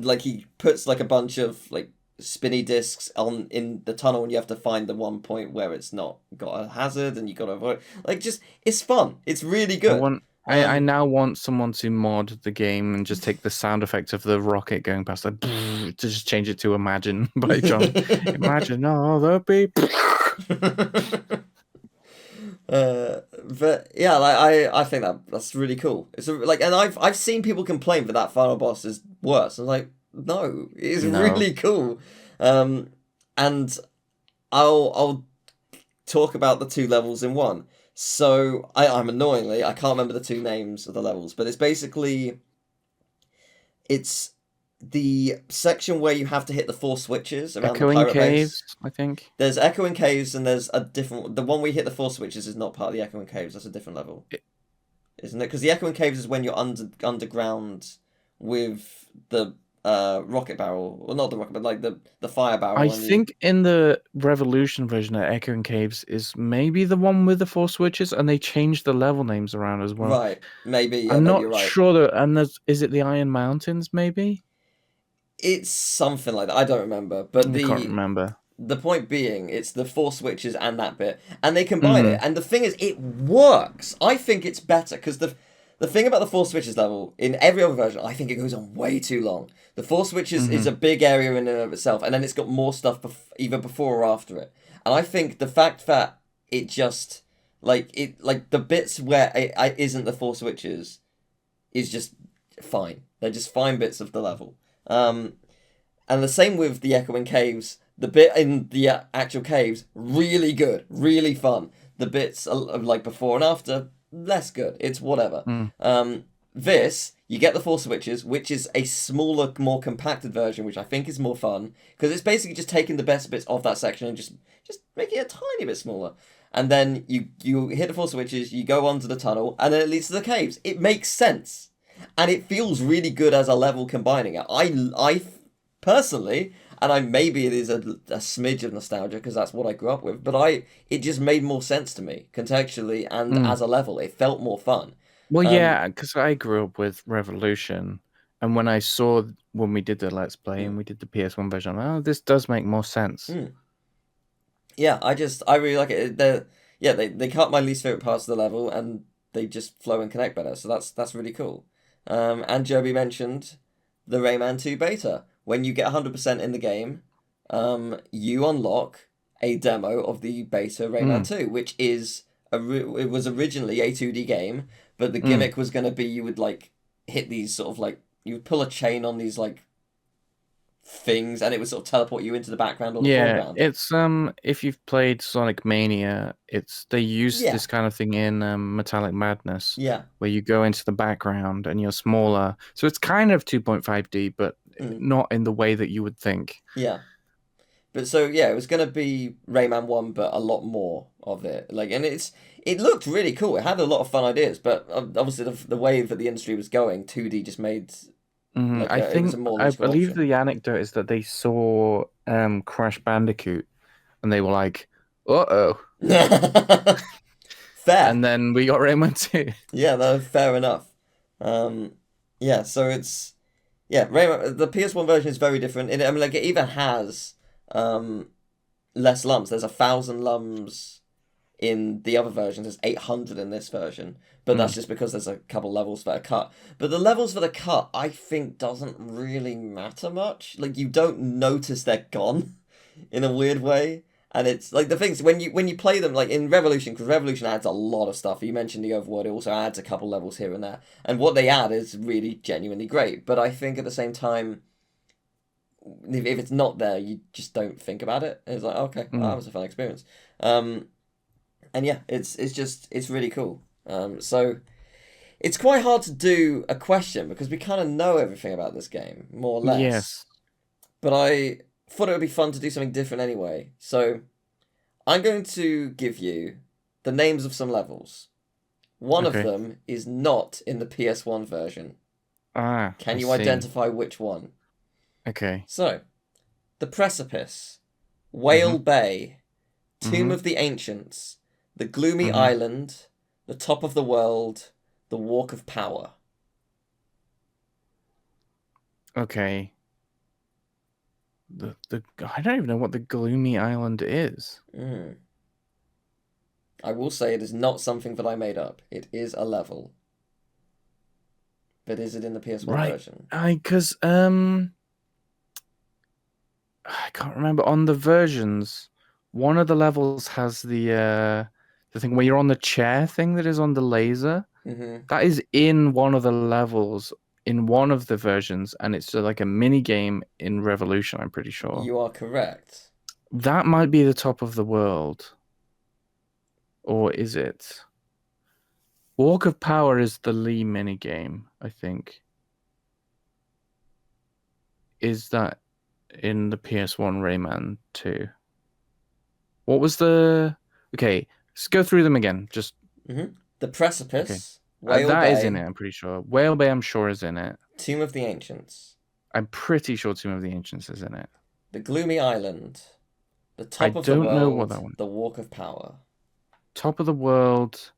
like he puts like a bunch of like spinny discs on in the tunnel, and you have to find the one point where it's not got a hazard, and you got to avoid. Like, just it's fun. It's really good. I now want someone to mod the game and just take the sound effect of the rocket going past, like, to just change it to Imagine by John. Imagine all the people. But yeah, like I think that's really cool. It's like, and I've seen people complain that final boss is worse. I'm like, no, it's really cool. And I'll talk about the two levels in one. So I'm annoyingly I can't remember the two names of the levels, but it's the section where you have to hit the 4 switches around Echoing the pirate Caves, base. I think. There's Echoing Caves, and there's a different. The one we hit the 4 switches is not part of the Echoing Caves. That's a different level, isn't it? Because the Echoing Caves is when you're underground with the rocket barrel, well, not the rocket, but like the fire barrel. I think in the Revolution version of Echoing Caves is maybe the one with the 4 switches, and they changed the level names around as well. Right, maybe. Yeah, I'm maybe not you're right. sure. Is it the Iron Mountains? Maybe it's something like that. I don't remember, but I can't remember. The point being, it's the 4 switches and that bit, and they combine it. And the thing is, it works. I think it's better because the thing about the 4 switches level in every other version, I think it goes on way too long. The 4 switches is a big area in and of itself, and then it's got more stuff either before or after it. And I think the fact that it just like the bits where it isn't the 4 switches is just fine. They're just fine bits of the level. And the same with the Echoing Caves. The bit in the actual caves, really good, really fun. The bits of like before and after, less good. It's whatever. This, you get the 4 switches, which is a smaller, more compacted version, which I think is more fun, because it's basically just taking the best bits of that section and just making it a tiny bit smaller. And then you hit the 4 switches, you go onto the tunnel, and then it leads to the caves. It makes sense. And it feels really good as a level combining it. I personally, and maybe it is a smidge of nostalgia because that's what I grew up with, but it just made more sense to me contextually and as a level. It felt more fun. Well, yeah, because I grew up with Revolution, and when we did the Let's Play and we did the PS1 version, this does make more sense. Yeah, I really like it. They cut my least favorite parts of the level and they just flow and connect better. So that's really cool. And Joby mentioned the Rayman 2 beta. When you get 100% in the game, you unlock a demo of the beta Rayman 2, which is it was originally a 2D game, but the gimmick was going to be you would like hit these sort of like you would pull a chain on these like things, and it would sort of teleport you into the background or the Yeah, foreground. it's if you've played Sonic Mania, they use Yeah. this kind of thing in Metallic Madness, Yeah. where you go into the background and you're smaller. So it's kind of 2.5D, but not in the way that you would think. Yeah. But so yeah, it was gonna be Rayman 1, but a lot more of it. Like, and it looked really cool. It had a lot of fun ideas, but obviously the way that the industry was going, 2D just made like it was a more I logical believe option. the anecdote is that they saw Crash Bandicoot and they were like, "Uh-oh." Fair. And then we got Rayman 2. Yeah, no, fair enough. Yeah, so it's Rayman. The PS1 version is very different. I mean, like it even has less lumps. There's 1,000 lumps in the other versions. There's 800 in this version, but that's just because there's a couple levels that are cut. But the levels that are cut, I think, doesn't really matter much. Like you don't notice they're gone in a weird way. And it's like the things when you play them like in Revolution, because Revolution adds a lot of stuff. You mentioned the overworld; it also adds a couple levels here and there, and what they add is really genuinely great. But I think at the same time, if it's not there, you just don't think about it. It's like okay, that was a fun experience. And yeah, it's really cool. So it's quite hard to do a question because we kind of know everything about this game more or less. Yes. But I thought it would be fun to do something different anyway. So I'm going to give you the names of some levels. One of them is not in the PS1 version. Can you identify which one? Okay. So, The Precipice, Whale Bay, Tomb of the Ancients, The Gloomy Island, The Top of the World, The Walk of Power. Okay. I don't even know what the Gloomy Island is. I will say it is not something that I made up. It is a level. But is it in the PS1 version? Because I can't remember on the versions. One of the levels has the thing where you're on the chair thing that is on the laser. That is in one of the levels in one of the versions, and it's like a mini game in Revolution. I'm pretty sure you are correct. That might be the Top of the World, or is it? Walk of Power is the Lee mini game, I think. Is that in the PS1 Rayman 2? What was the... Okay, let's go through them again. Just The Precipice. Okay. Whale that Bay, is in it, I'm pretty sure. Whale Bay, I'm sure, is in it. Tomb of the Ancients. I'm pretty sure Tomb of the Ancients is in it. The Gloomy Island. The Top of the don't World. know what that one. The Walk of Power. Top of the World,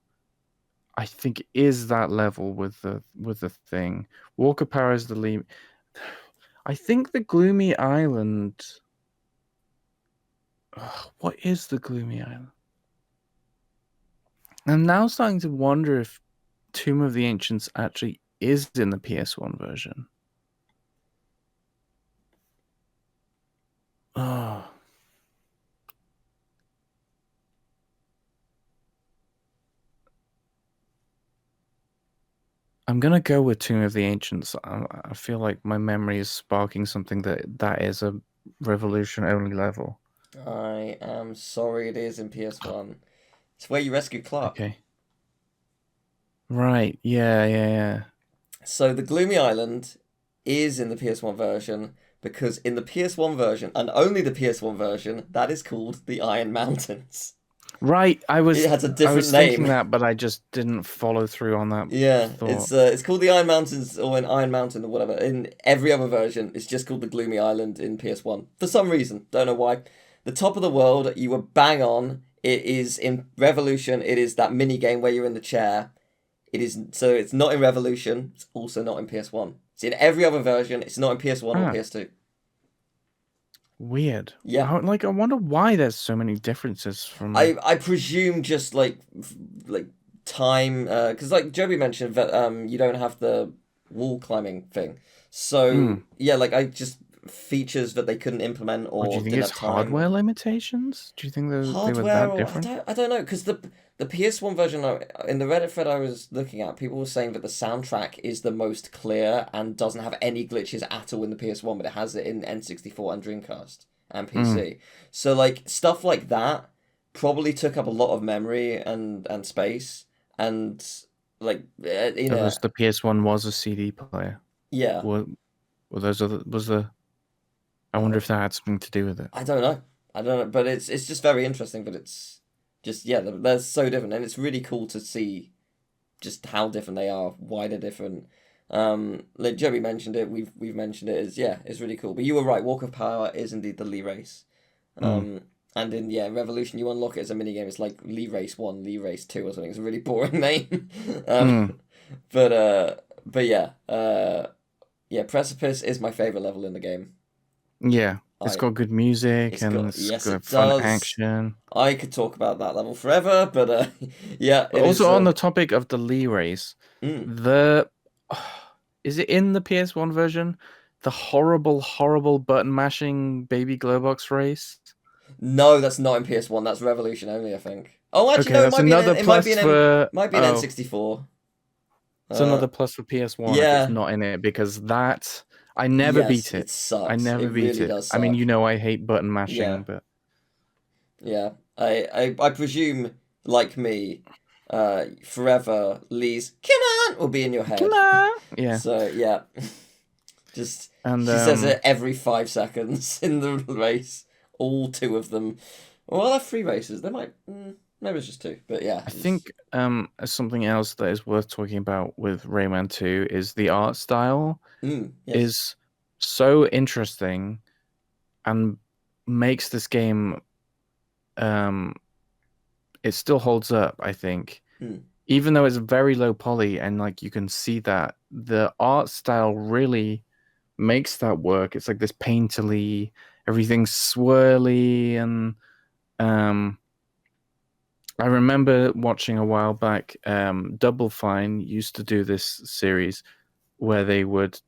I think, is that level with the thing. Walk of Power is the lead. I think the Gloomy Island. What is the Gloomy Island? I'm now starting to wonder if Tomb of the Ancients actually is in the PS1 version. Oh. I'm gonna go with Tomb of the Ancients. I feel like my memory is sparking something that is a Revolution only level. I am sorry, it is in PS1. It's where you rescue Clark. Okay. Right. Yeah. So the Gloomy Island is in the PS1 version because in the PS1 version, and only the PS1 version, that is called the Iron Mountains. Right. It has a different name. Thinking that, but I just didn't follow through on that. Yeah, thought. it's called the Iron Mountains or an Iron Mountain or whatever. In every other version, it's just called the Gloomy Island in PS1 for some reason. Don't know why. The Top of the World, you were bang on. It is in Revolution. It is that mini game where you're in the chair. So it's not in Revolution. It's also not in PS1. It's in every other version. It's not in PS1 or PS2. Weird. Yeah. I wonder why there's so many differences from. I presume just like time, because like Joby mentioned that you don't have the wall climbing thing. So yeah, like features that they couldn't implement Or do or you think didn't it's have time. hardware limitations? Do you think they were Hardware, that or different? I don't know, because the PS1 version, in the Reddit thread I was looking at, people were saying that the soundtrack is the most clear and doesn't have any glitches at all in the PS1, but it has it in N64 and Dreamcast and PC. So like stuff like that probably took up a lot of memory and space, and like Because the PS1 was a CD player. yeah. Were those other was the? I wonder if that had something to do with it. I don't know. But it's just very interesting. But it's just they're so different, and it's really cool to see just how different they are, why they're different. Like Joey mentioned it, we've mentioned it. It's really cool. But you were right. Walk of Power is indeed the Lee race. And in Revolution, you unlock it as a minigame. It's like Lee Race 1, Lee Race 2 or something. It's a really boring name. But Precipice is my favorite level in the game. Yeah, it's got good music and it's got fun action. I could talk about that level forever, but yeah. But also on the topic of the Lee race, is it in the PS1 version? The horrible button mashing baby Glowbox race? No, that's not in PS1. That's Revolution only, I think. Oh, actually, okay, no. That's another plus for N64. It's another plus for PS1 if it's not in it, because that I never beat it. It sucks. I never beat really it. Does suck. I mean, I hate button mashing, but yeah, I presume, like me, forever Lee's "Come on" will be in your head. Come on. Yeah. So yeah, she says it every 5 seconds in the race. All 2 of them. Well, they're 3 races. They might. Maybe it's just 2, but yeah. I think something else that is worth talking about with Rayman 2 is the art style is so interesting and makes this game it still holds up, I think. Even though it's very low poly and like you can see that the art style really makes that work. It's like this painterly, everything's swirly, and I remember watching a while back, Double Fine used to do this series where they would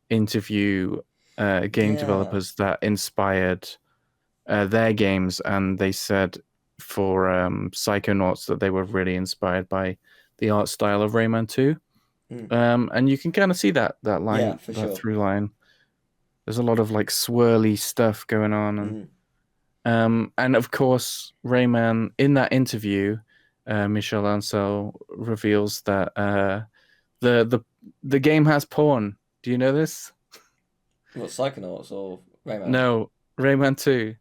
interview game developers that inspired their games, and they said for Psychonauts that they were really inspired by the art style of Rayman 2. And you can kind of see that line, through line. There's a lot of like swirly stuff going on, and of course, Rayman in that interview, Michel Ancel reveals that the game has porn. Do you know this? What, Psychonauts or Rayman? No, Rayman 2.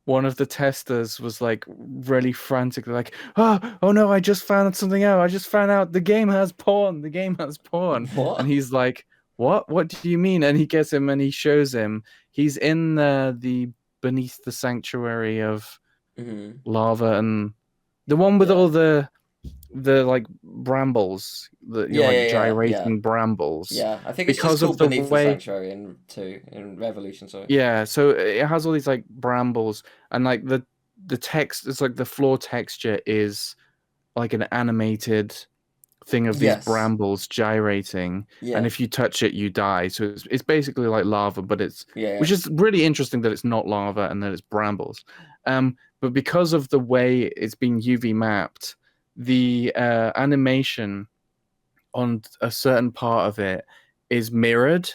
One of the testers was like really frantic, like, oh no, I just found something out. I just found out the game has porn. The game has porn. What? And he's like, what? What do you mean? And he gets him and he shows him. He's in the Beneath the Sanctuary of Lava, and the one with all the like brambles, gyrating brambles. Yeah, I think because it's just called of Beneath the Sanctuary in Revolution. Sorry. Yeah, so it has all these like brambles, and like the text, it's like the floor texture is like an animated thing of these brambles gyrating, and if you touch it, you die. So it's basically like lava, but which is really interesting that it's not lava and that it's brambles. But because of the way it's been UV mapped, the animation on a certain part of it is mirrored,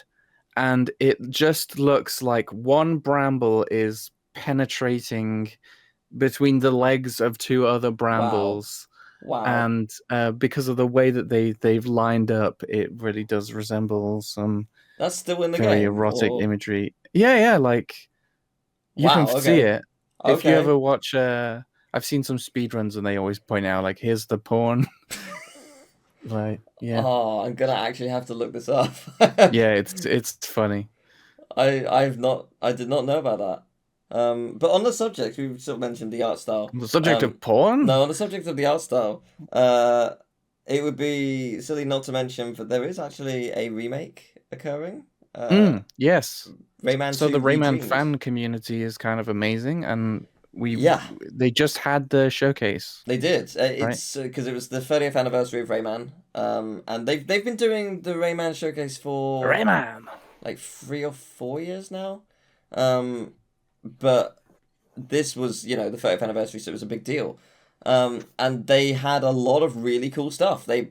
and it just looks like one bramble is penetrating between the legs of 2 other brambles. Wow. And because of the way that they've lined up, it really does resemble some that's still in the very game, erotic imagery. Yeah, like you can see it. If you ever watch I've seen some speedruns and they always point out like, here's the porn. Like, yeah. Oh, I'm gonna actually have to look this up. Yeah, it's funny. I did not know about that. But on the subject, we've sort of mentioned the art style. On the subject of porn? No, on the subject of the art style, it would be silly not to mention that there is actually a remake occurring. Yes. Rayman. So 2 the Rayman Redreamed. fan community is kind of amazing, and they just had the showcase. They did. It's because it was the 30th anniversary of Rayman. And they've been doing the Rayman showcase for Rayman like 3 or 4 years now. But this was, you know, the 30th anniversary, so it was a big deal. And they had a lot of really cool stuff. They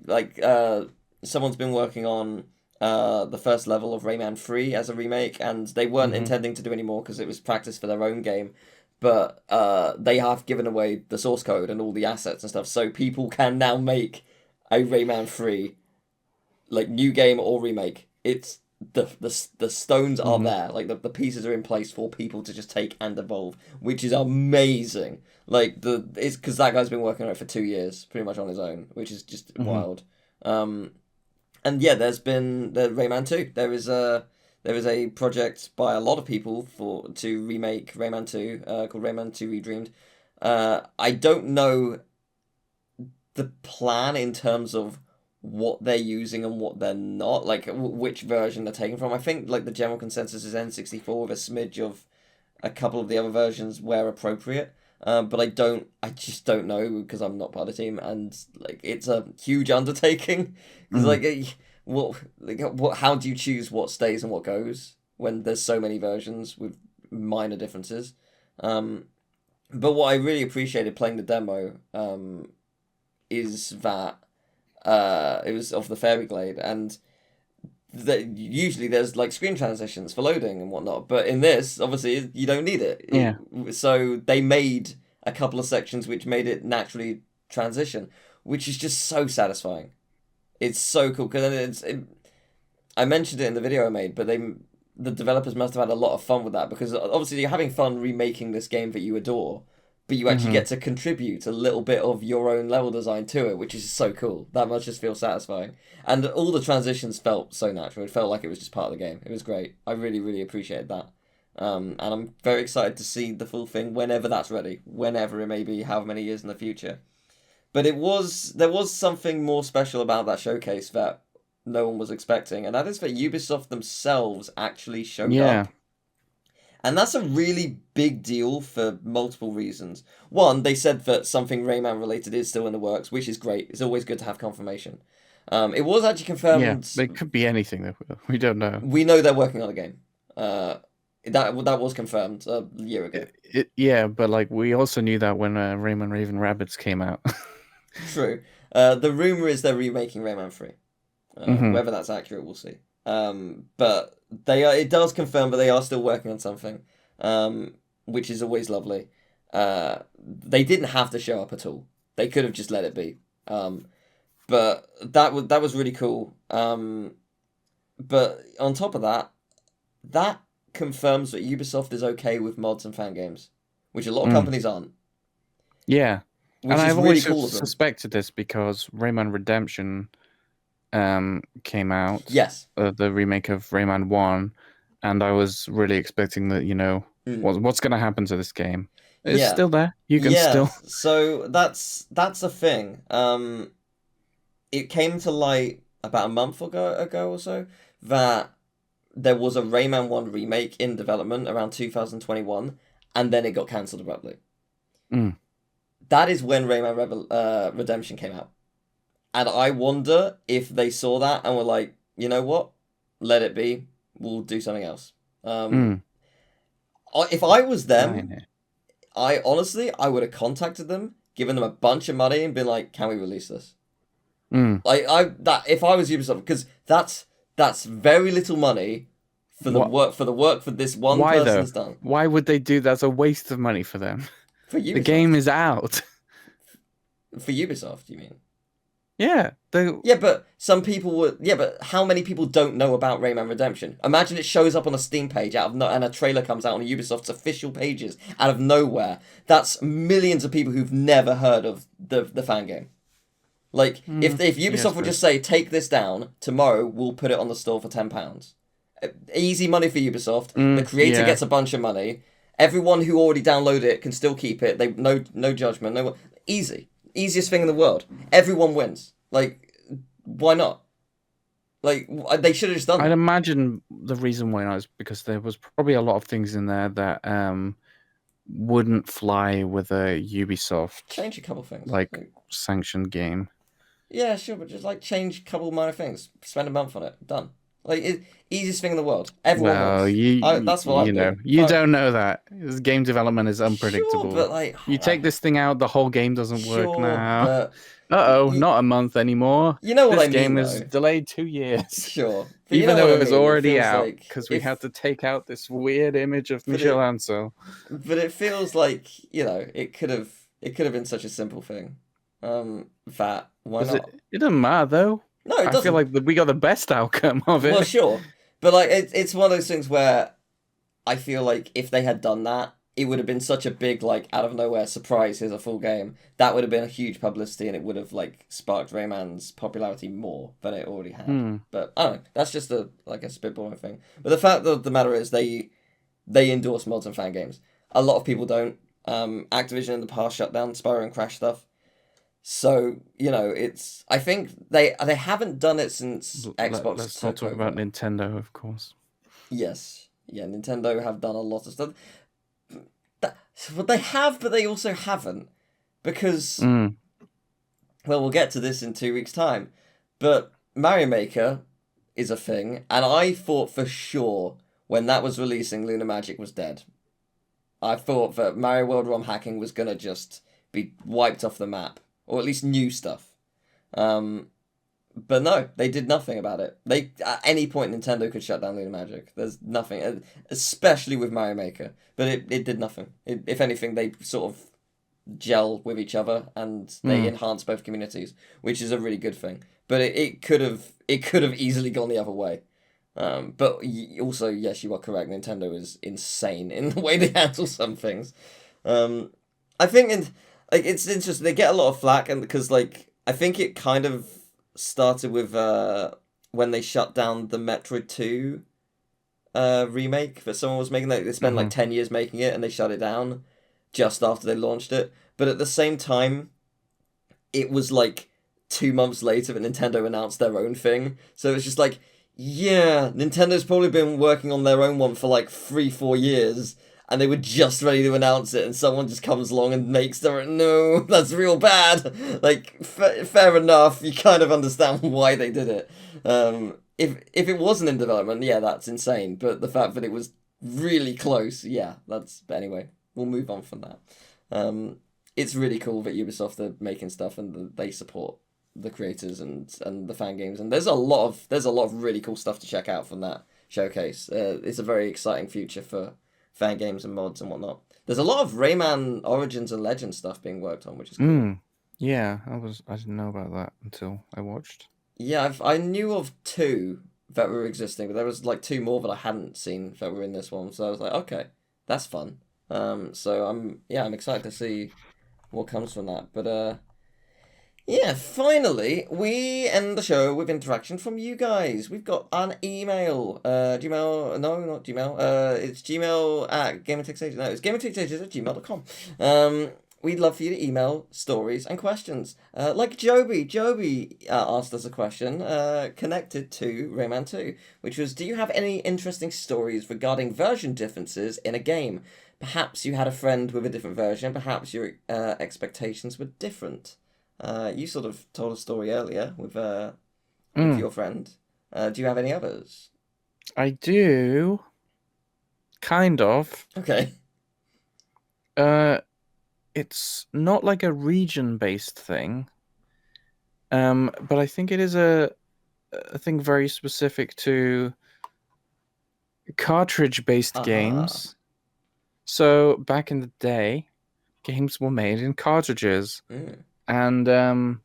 someone's been working on the first level of Rayman 3 as a remake, and they weren't intending to do any more because it was practice for their own game. But they have given away the source code and all the assets and stuff, so people can now make a Rayman 3 like new game or remake. It's the stones are there, like the pieces are in place for people to just take and evolve, which is amazing. Like it's because that guy's been working on it for 2 years, pretty much on his own, which is just wild. And yeah, there's been the Rayman 2. There is a project by a lot of people to remake Rayman 2, called Rayman 2 Redreamed. I don't know the plan in terms of what they're using and what they're not, like which version they're taking from. I think like the general consensus is N64 with a smidge of a couple of the other versions where appropriate. But I just don't know because I'm not part of the team, and like it's a huge undertaking. Because how do you choose what stays and what goes when there's so many versions with minor differences? But what I really appreciated playing the demo, is that it was of the Fairy Glade, and usually there's like screen transitions for loading and whatnot, but in this, obviously, you don't need it. Yeah. So they made a couple of sections which made it naturally transition, which is just so satisfying. It's so cool because I mentioned it in the video I made, but the developers must have had a lot of fun with that because obviously you're having fun remaking this game that you adore, but you actually get to contribute a little bit of your own level design to it, which is so cool. That must just feel satisfying. And all the transitions felt so natural. It felt like it was just part of the game. It was great. I really, really appreciated that. And I'm very excited to see the full thing whenever that's ready, whenever it may be, however many years in the future. But there was something more special about that showcase that no one was expecting, and that is that Ubisoft themselves actually showed up. And that's a really big deal for multiple reasons. One, they said that something Rayman related is still in the works, which is great. It's always good to have confirmation. It was actually confirmed. Yeah, it could be anything though. We don't know. We know they're working on a game. That was confirmed a year ago. Yeah, but like we also knew that when Rayman Raven Rabbids came out. True. The rumor is they're remaking Rayman 3. Whether that's accurate, we'll see. But it does confirm that they are still working on something, which is always lovely. They didn't have to show up at all. They could have just let it be. But that was really cool. But on top of that, that confirms that Ubisoft is okay with mods and fan games, which a lot of companies aren't. Yeah. Which and is I've really always cool of them. suspected this because Rayman Redemption came out. Yes. The remake of Rayman 1, and I was really expecting that, what's going to happen to this game? It's still there. You can still. So that's a thing. It came to light about a month ago or so that there was a Rayman 1 remake in development around 2021, and then it got cancelled abruptly. That is when Rayman Redemption came out. And I wonder if they saw that and were like, you know what? Let it be. We'll do something else. If I was them, I would have contacted them, given them a bunch of money, and been like, "Can we release this?" If I was Ubisoft, because that's very little money for the work for this one person's done. Why would they do that? That's a waste of money for them. For Ubisoft. The game is out. For Ubisoft, you mean? Yeah. But some people would. Yeah, but how many people don't know about Rayman Redemption? Imagine it shows up on a Steam page and a trailer comes out on Ubisoft's official pages out of nowhere. That's millions of people who've never heard of the fan game. Like, if Ubisoft would just say, take this down, tomorrow we'll put it on the store for £10. Easy money for Ubisoft. The creator gets a bunch of money. Everyone who already downloaded it can still keep it. They no judgment. Easy. Easiest thing in the world. Everyone wins. Like, why not? Like, they should have just done that. I'd imagine the reason why not is because there was probably a lot of things in there that wouldn't fly with a Ubisoft. Change a couple things. Like sanctioned game. Yeah, sure, but just like change a couple minor things. Spend a month on it. Done. Like, easiest thing in the world. Everyone Well, wins. That's what you I've know, got. you don't know that. Game development is Sure, unpredictable. but like, You take this thing out, the whole game doesn't work sure, now. but Uh-oh, you, not a month anymore. you know what I This mean, game is though. delayed 2 years. Sure, but you Even know what though I it was mean. It already feels out like because we had if, to take out this weird image of but Michel it, Ancel. but it feels like it could have been such a simple thing. That why Does it? not? It doesn't matter though. No, it I feel doesn't. like we got the best outcome of Well, it. sure, but like it's one of those things where I feel like if they had done that, it would have been such a big, like, out of nowhere surprise. Here's a full game. That would have been a huge publicity, and it would have like sparked Rayman's popularity more than it already had. Hmm. But I don't know. That's just a spitballing thing. But the fact of the matter is, they endorse mods and fan games. A lot of people don't. Activision in the past shut down Spyro and Crash stuff. So it's. I think they haven't done it since Xbox Let's not took talk over. about Nintendo, of course. Yes, yeah, Nintendo have done a lot of stuff. But they have, but they also haven't. Because, Mm. well, we'll get to this in 2 weeks' time. But Mario Maker is a thing, and I thought for sure when that was releasing, Lunar Magic was dead. I thought that Mario World ROM hacking was gonna just be wiped off the map, or at least new stuff. But no, they did nothing about it. They at any point Nintendo could shut down Lunar Magic. There's nothing, especially with Mario Maker. But it did nothing. If anything, they sort of gel with each other and they enhance both communities, which is a really good thing. But it could have easily gone the other way. But also, yes, you are correct. Nintendo is insane in the way they handle some things. I think it's interesting. They get a lot of flack, and because I think it kind of started with when they shut down the Metroid 2 remake that someone was making. They spent like 10 years making it, and they shut it down just after they launched it. But at the same time, it was like 2 months later that Nintendo announced their own thing. So it's just like, yeah, Nintendo's probably been working on their own one for like 3-4 years, and they were just ready to announce it, and someone just comes along and makes their own. No, that's real bad. Like, fair enough, you kind of understand why they did it. If it wasn't in development, yeah, that's insane. But the fact that it was really close, yeah, that's. But anyway, we'll move on from that. It's really cool that Ubisoft are making stuff and they support the creators and the fan games, and there's a lot of really cool stuff to check out from that showcase. It's a very exciting future for fan games and mods and whatnot. There's a lot of Rayman Origins and Legends stuff being worked on, which is cool. Yeah, I didn't know about that until I watched. Yeah, I knew of 2 that were existing, but there was like 2 more that I hadn't seen that were in this one. So I was like, okay, that's fun. So I'm excited to see what comes from that. But yeah, finally, we end the show with interaction from you guys. We've got an email. Gmail, no, not Gmail. It's Gmail at GamerTechSages. No, it's GamerTechSages@gmail.com. We'd love for you to email stories and questions. Like Joby. Joby asked us a question connected to Rayman 2, which was, do you have any interesting stories regarding version differences in a game? Perhaps you had a friend with a different version. Perhaps your expectations were different. You sort of told a story earlier with your friend. Do you have any others? I do. Kind of. Okay. It's not like a region-based thing. But I think it is a thing very specific to cartridge-based games. So back in the day, games were made in cartridges. And I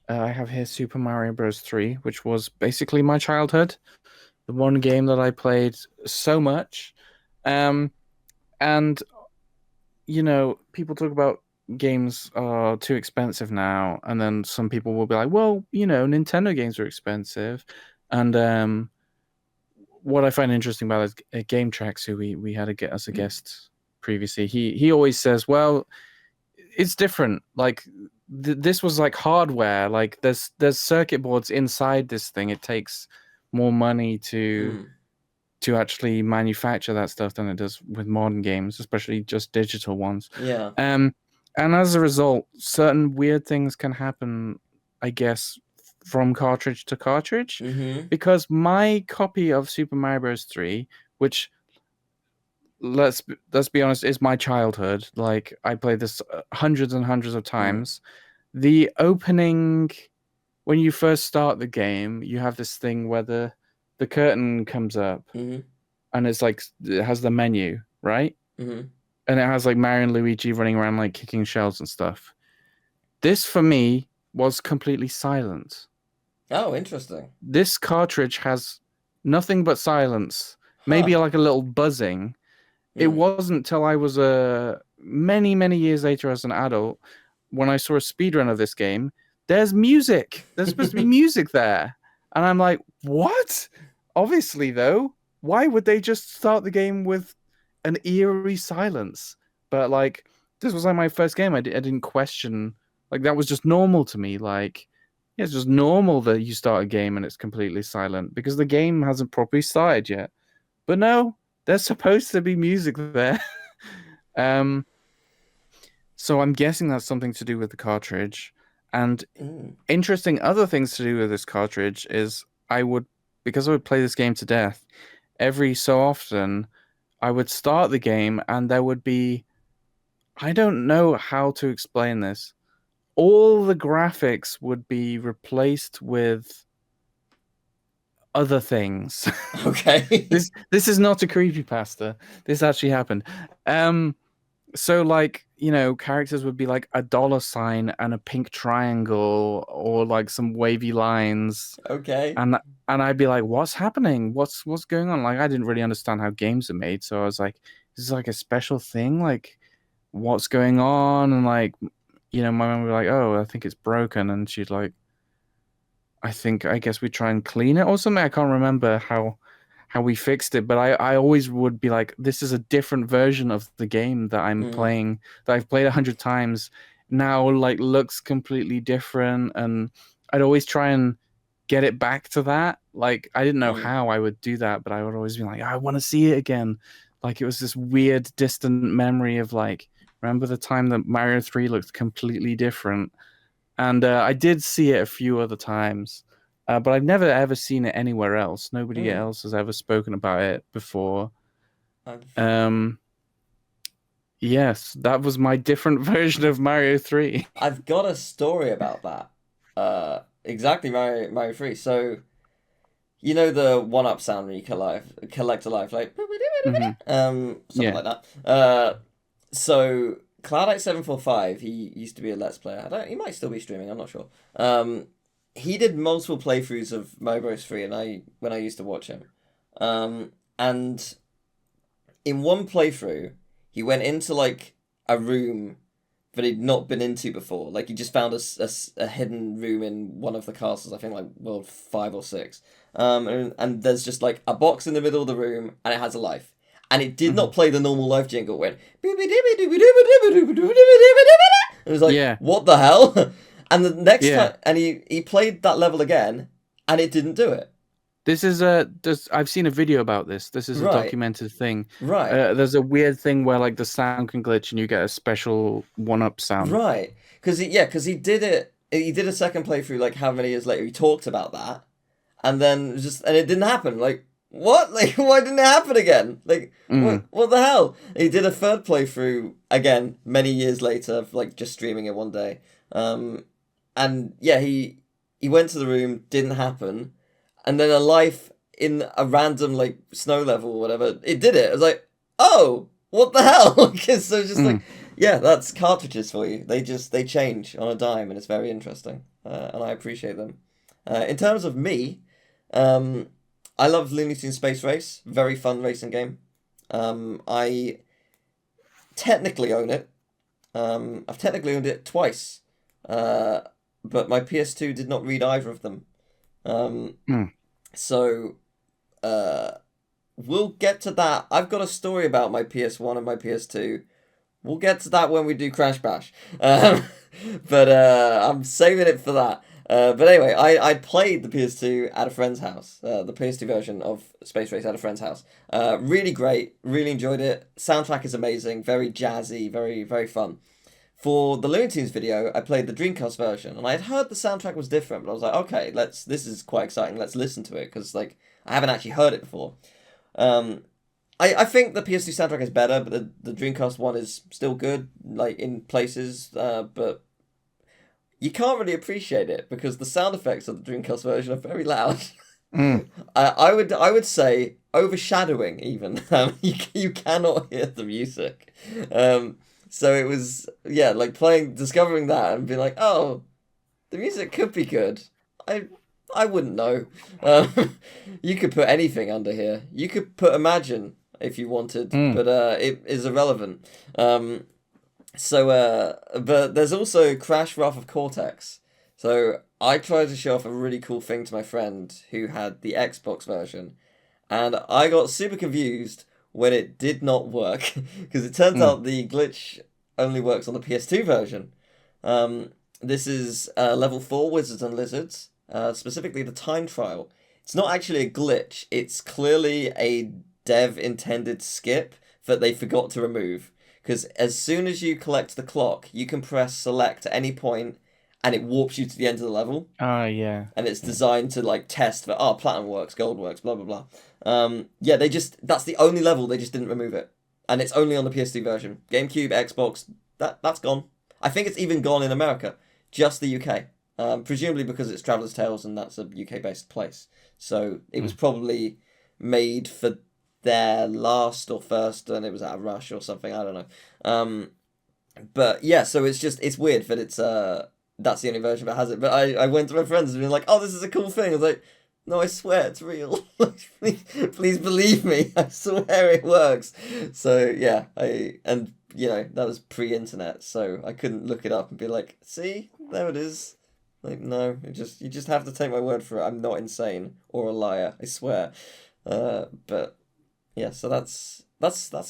have here Super Mario Bros. 3, which was basically my childhood. The one game that I played so much. And, people talk about games are too expensive now. And then some people will be like, well, Nintendo games are expensive. And what I find interesting about is Game Tracks, who we had as a guest previously. He always says, well, it's different. Like this was like hardware. Like there's circuit boards inside this thing. It takes more money to actually manufacture that stuff than it does with modern games, especially just digital ones. Yeah. And as a result, certain weird things can happen, I guess, from cartridge to cartridge, Mm-hmm. because my copy of Super Mario Bros. 3, which let's be honest, is my childhood. Like I played this hundreds and hundreds of times. The opening, when you first start the game, you have this thing where the curtain comes up, Mm-hmm. and it's like it has the menu, right? Mm-hmm. And it has like Mario and Luigi running around like kicking shells and stuff. This for me was completely silent. Oh, interesting. This cartridge has nothing but silence. Maybe Huh. like a little buzzing. It Mm. wasn't till I was many years later as an adult when I saw a speedrun of this game. There's music. There's supposed to be music there, and I'm like, what? Obviously, though, why would they just start the game with an eerie silence? But like, this was like my first game. I didn't question. Like that was just normal to me. Like, yeah, it's just normal that you start a game and it's completely silent because the game hasn't properly started yet. But no, there's supposed to be music there. um, so I'm guessing that's something to do with the cartridge. And Mm. interesting other things to do with this cartridge is because I would play this game to death, every so often I would start the game and there would be, I don't know how to explain this. All the graphics would be replaced with other things. Okay. This is not a creepypasta. This actually happened. So like, characters would be like a dollar sign and a pink triangle or like some wavy lines. Okay. And I'd be like, what's happening? What's going on? Like I didn't really understand how games are made. So I was like, this is like a special thing, like what's going on? And like, my mom would be like, oh, I think it's broken, and she'd like, I guess we try and clean it or something. I can't remember how we fixed it, but I always would be like, this is a different version of the game that I'm Mm. playing, that I've played 100 times now, like looks completely different, and I'd always try and get it back to that. Like I didn't know Mm. how I would do that, but I would always be like, I want to see it again. Like it was this weird distant memory of like, remember the time that Mario 3 looked completely different? And I did see it a few other times, but I've never ever seen it anywhere else. Nobody Mm. else has ever spoken about it before. I've Um, yes, that was my different version of Mario 3. I've got a story about that. Exactly, Mario 3. So you know the one up sound when you collect a life, like Hmm. something Yeah. like that. So Cloudite745, he used to be a Let's Player. He might still be streaming. I'm not sure. He did multiple playthroughs of Mario Bros. 3, and when I used to watch him, and in one playthrough, he went into like a room that he'd not been into before. Like he just found a hidden room in one of the castles, I think like World 5 or 6. And there's just like a box in the middle of the room and it has a life. And it did Hmm. not play the normal life jingle. It went it was like, Yeah. what the hell? And the next Yeah. time, and he played that level again, and it didn't do it. This is I've seen a video about this. This is a Right, documented thing. right. There's a weird thing where like the sound can glitch and you get a special one-up sound. Right, because he did it. He did a second playthrough like how many years later. He talked about that, and then it didn't happen. Like what? Like why didn't it happen again? Like Mm. what the hell? He did a third playthrough again many years later, like just streaming it one day. And yeah, he went to the room, didn't happen, and then a life in a random like snow level or whatever, it did it. I was like, oh, what the hell? Because so just like. Mm. Yeah, that's cartridges for you. They change on a dime, and it's very interesting, and I appreciate them. In terms of me, I love Looney Tunes Space Race. Very fun racing game. I technically own it. I've technically owned it twice, but my PS2 did not read either of them. Mm. So we'll get to that. I've got a story about my PS1 and my PS2. We'll get to that when we do Crash Bash. But I'm saving it for that. But anyway, I played the PS2 at a friend's house. The PS2 version of Space Race at a friend's house. Really great. Really enjoyed it. Soundtrack is amazing. Very jazzy. Very, very fun. For the Looney Tunes video, I played the Dreamcast version, and I had heard the soundtrack was different, but I was like, okay, this is quite exciting, let's listen to it, because, like, I haven't actually heard it before. I think the PS2 soundtrack is better, but the Dreamcast one is still good, like, in places, but you can't really appreciate it, because the sound effects of the Dreamcast version are very loud. I would say overshadowing even. You cannot hear the music. So it was, yeah, like discovering that and being like, oh, the music could be good. I wouldn't know. You could put anything under here. You could put Imagine if you wanted, but it is irrelevant. But there's also Crash Wrath of Cortex. So I tried to show off a really cool thing to my friend who had the Xbox version, and I got super confused when it did not work, because it turns out the glitch only works on the PS2 version. This is level 4 Wizards and Lizards, specifically the time trial. It's not actually a glitch, it's clearly a dev-intended skip that they forgot to remove. Because as soon as you collect the clock, you can press select at any point, and it warps you to the end of the level. Yeah. And it's designed to, like, test that, platinum works, gold works, blah, blah, blah. Yeah, that's the only level, they just didn't remove it. And it's only on the PS2 version. GameCube, Xbox, that's gone. I think it's even gone in America, just the UK. Presumably because it's Traveller's Tales and that's a UK-based place. So it was probably made for their last or first, and it was at a rush or something, I don't know. But yeah, so it's weird that it's that's the only version that has it. But I went to my friends and been like, oh, this is a cool thing. I was like, no, I swear it's real. please believe me. I swear it works. So yeah, that was pre-internet, so I couldn't look it up and be like, see, there it is. Like, no, you just have to take my word for it. I'm not insane or a liar, I swear. But yeah, so that's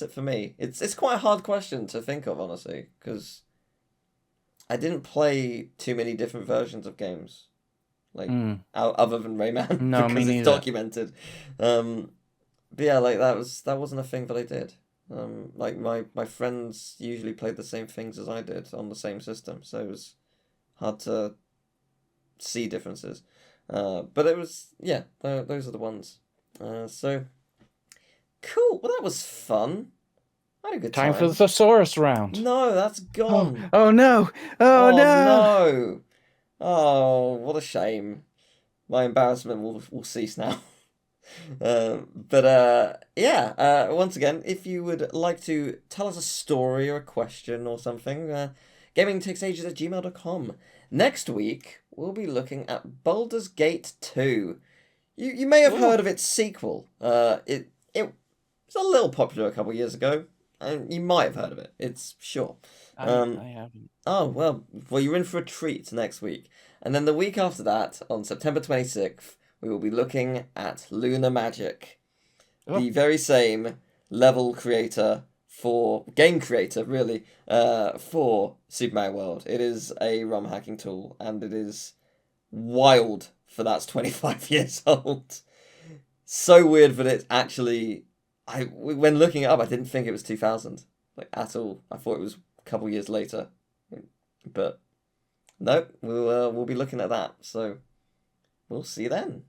it for me. It's quite a hard question to think of, honestly, because I didn't play too many different versions of games, like other than Rayman, No, because me it's neither. documented. But yeah, like that wasn't a thing that I did. Like my friends usually played the same things as I did on the same system, so it was hard to see differences. But it was, yeah, those are the ones. So cool. Well, that was fun. I had a good time. Time for the thesaurus round. No, that's gone. Oh no! Oh no! No! Oh, what a shame. My embarrassment will cease now. Once again, if you would like to tell us a story or a question or something, gamingtakesages@gmail.com. Next week, we'll be looking at Baldur's Gate 2. You may have heard of its sequel. It was a little popular a couple of years ago, and you might have heard of it. It's sure. I haven't. Oh, well, you're in for a treat next week. And then the week after that, on September 26th, we will be looking at Lunar Magic. The very same game creator, really, for Super Mario World. It is a ROM hacking tool, and it is wild for that's 25 years old. So weird that it's actually... when looking it up, I didn't think it was 2000, like, at all. I thought it was a couple years later. But no, we'll be looking at that. So we'll see you then.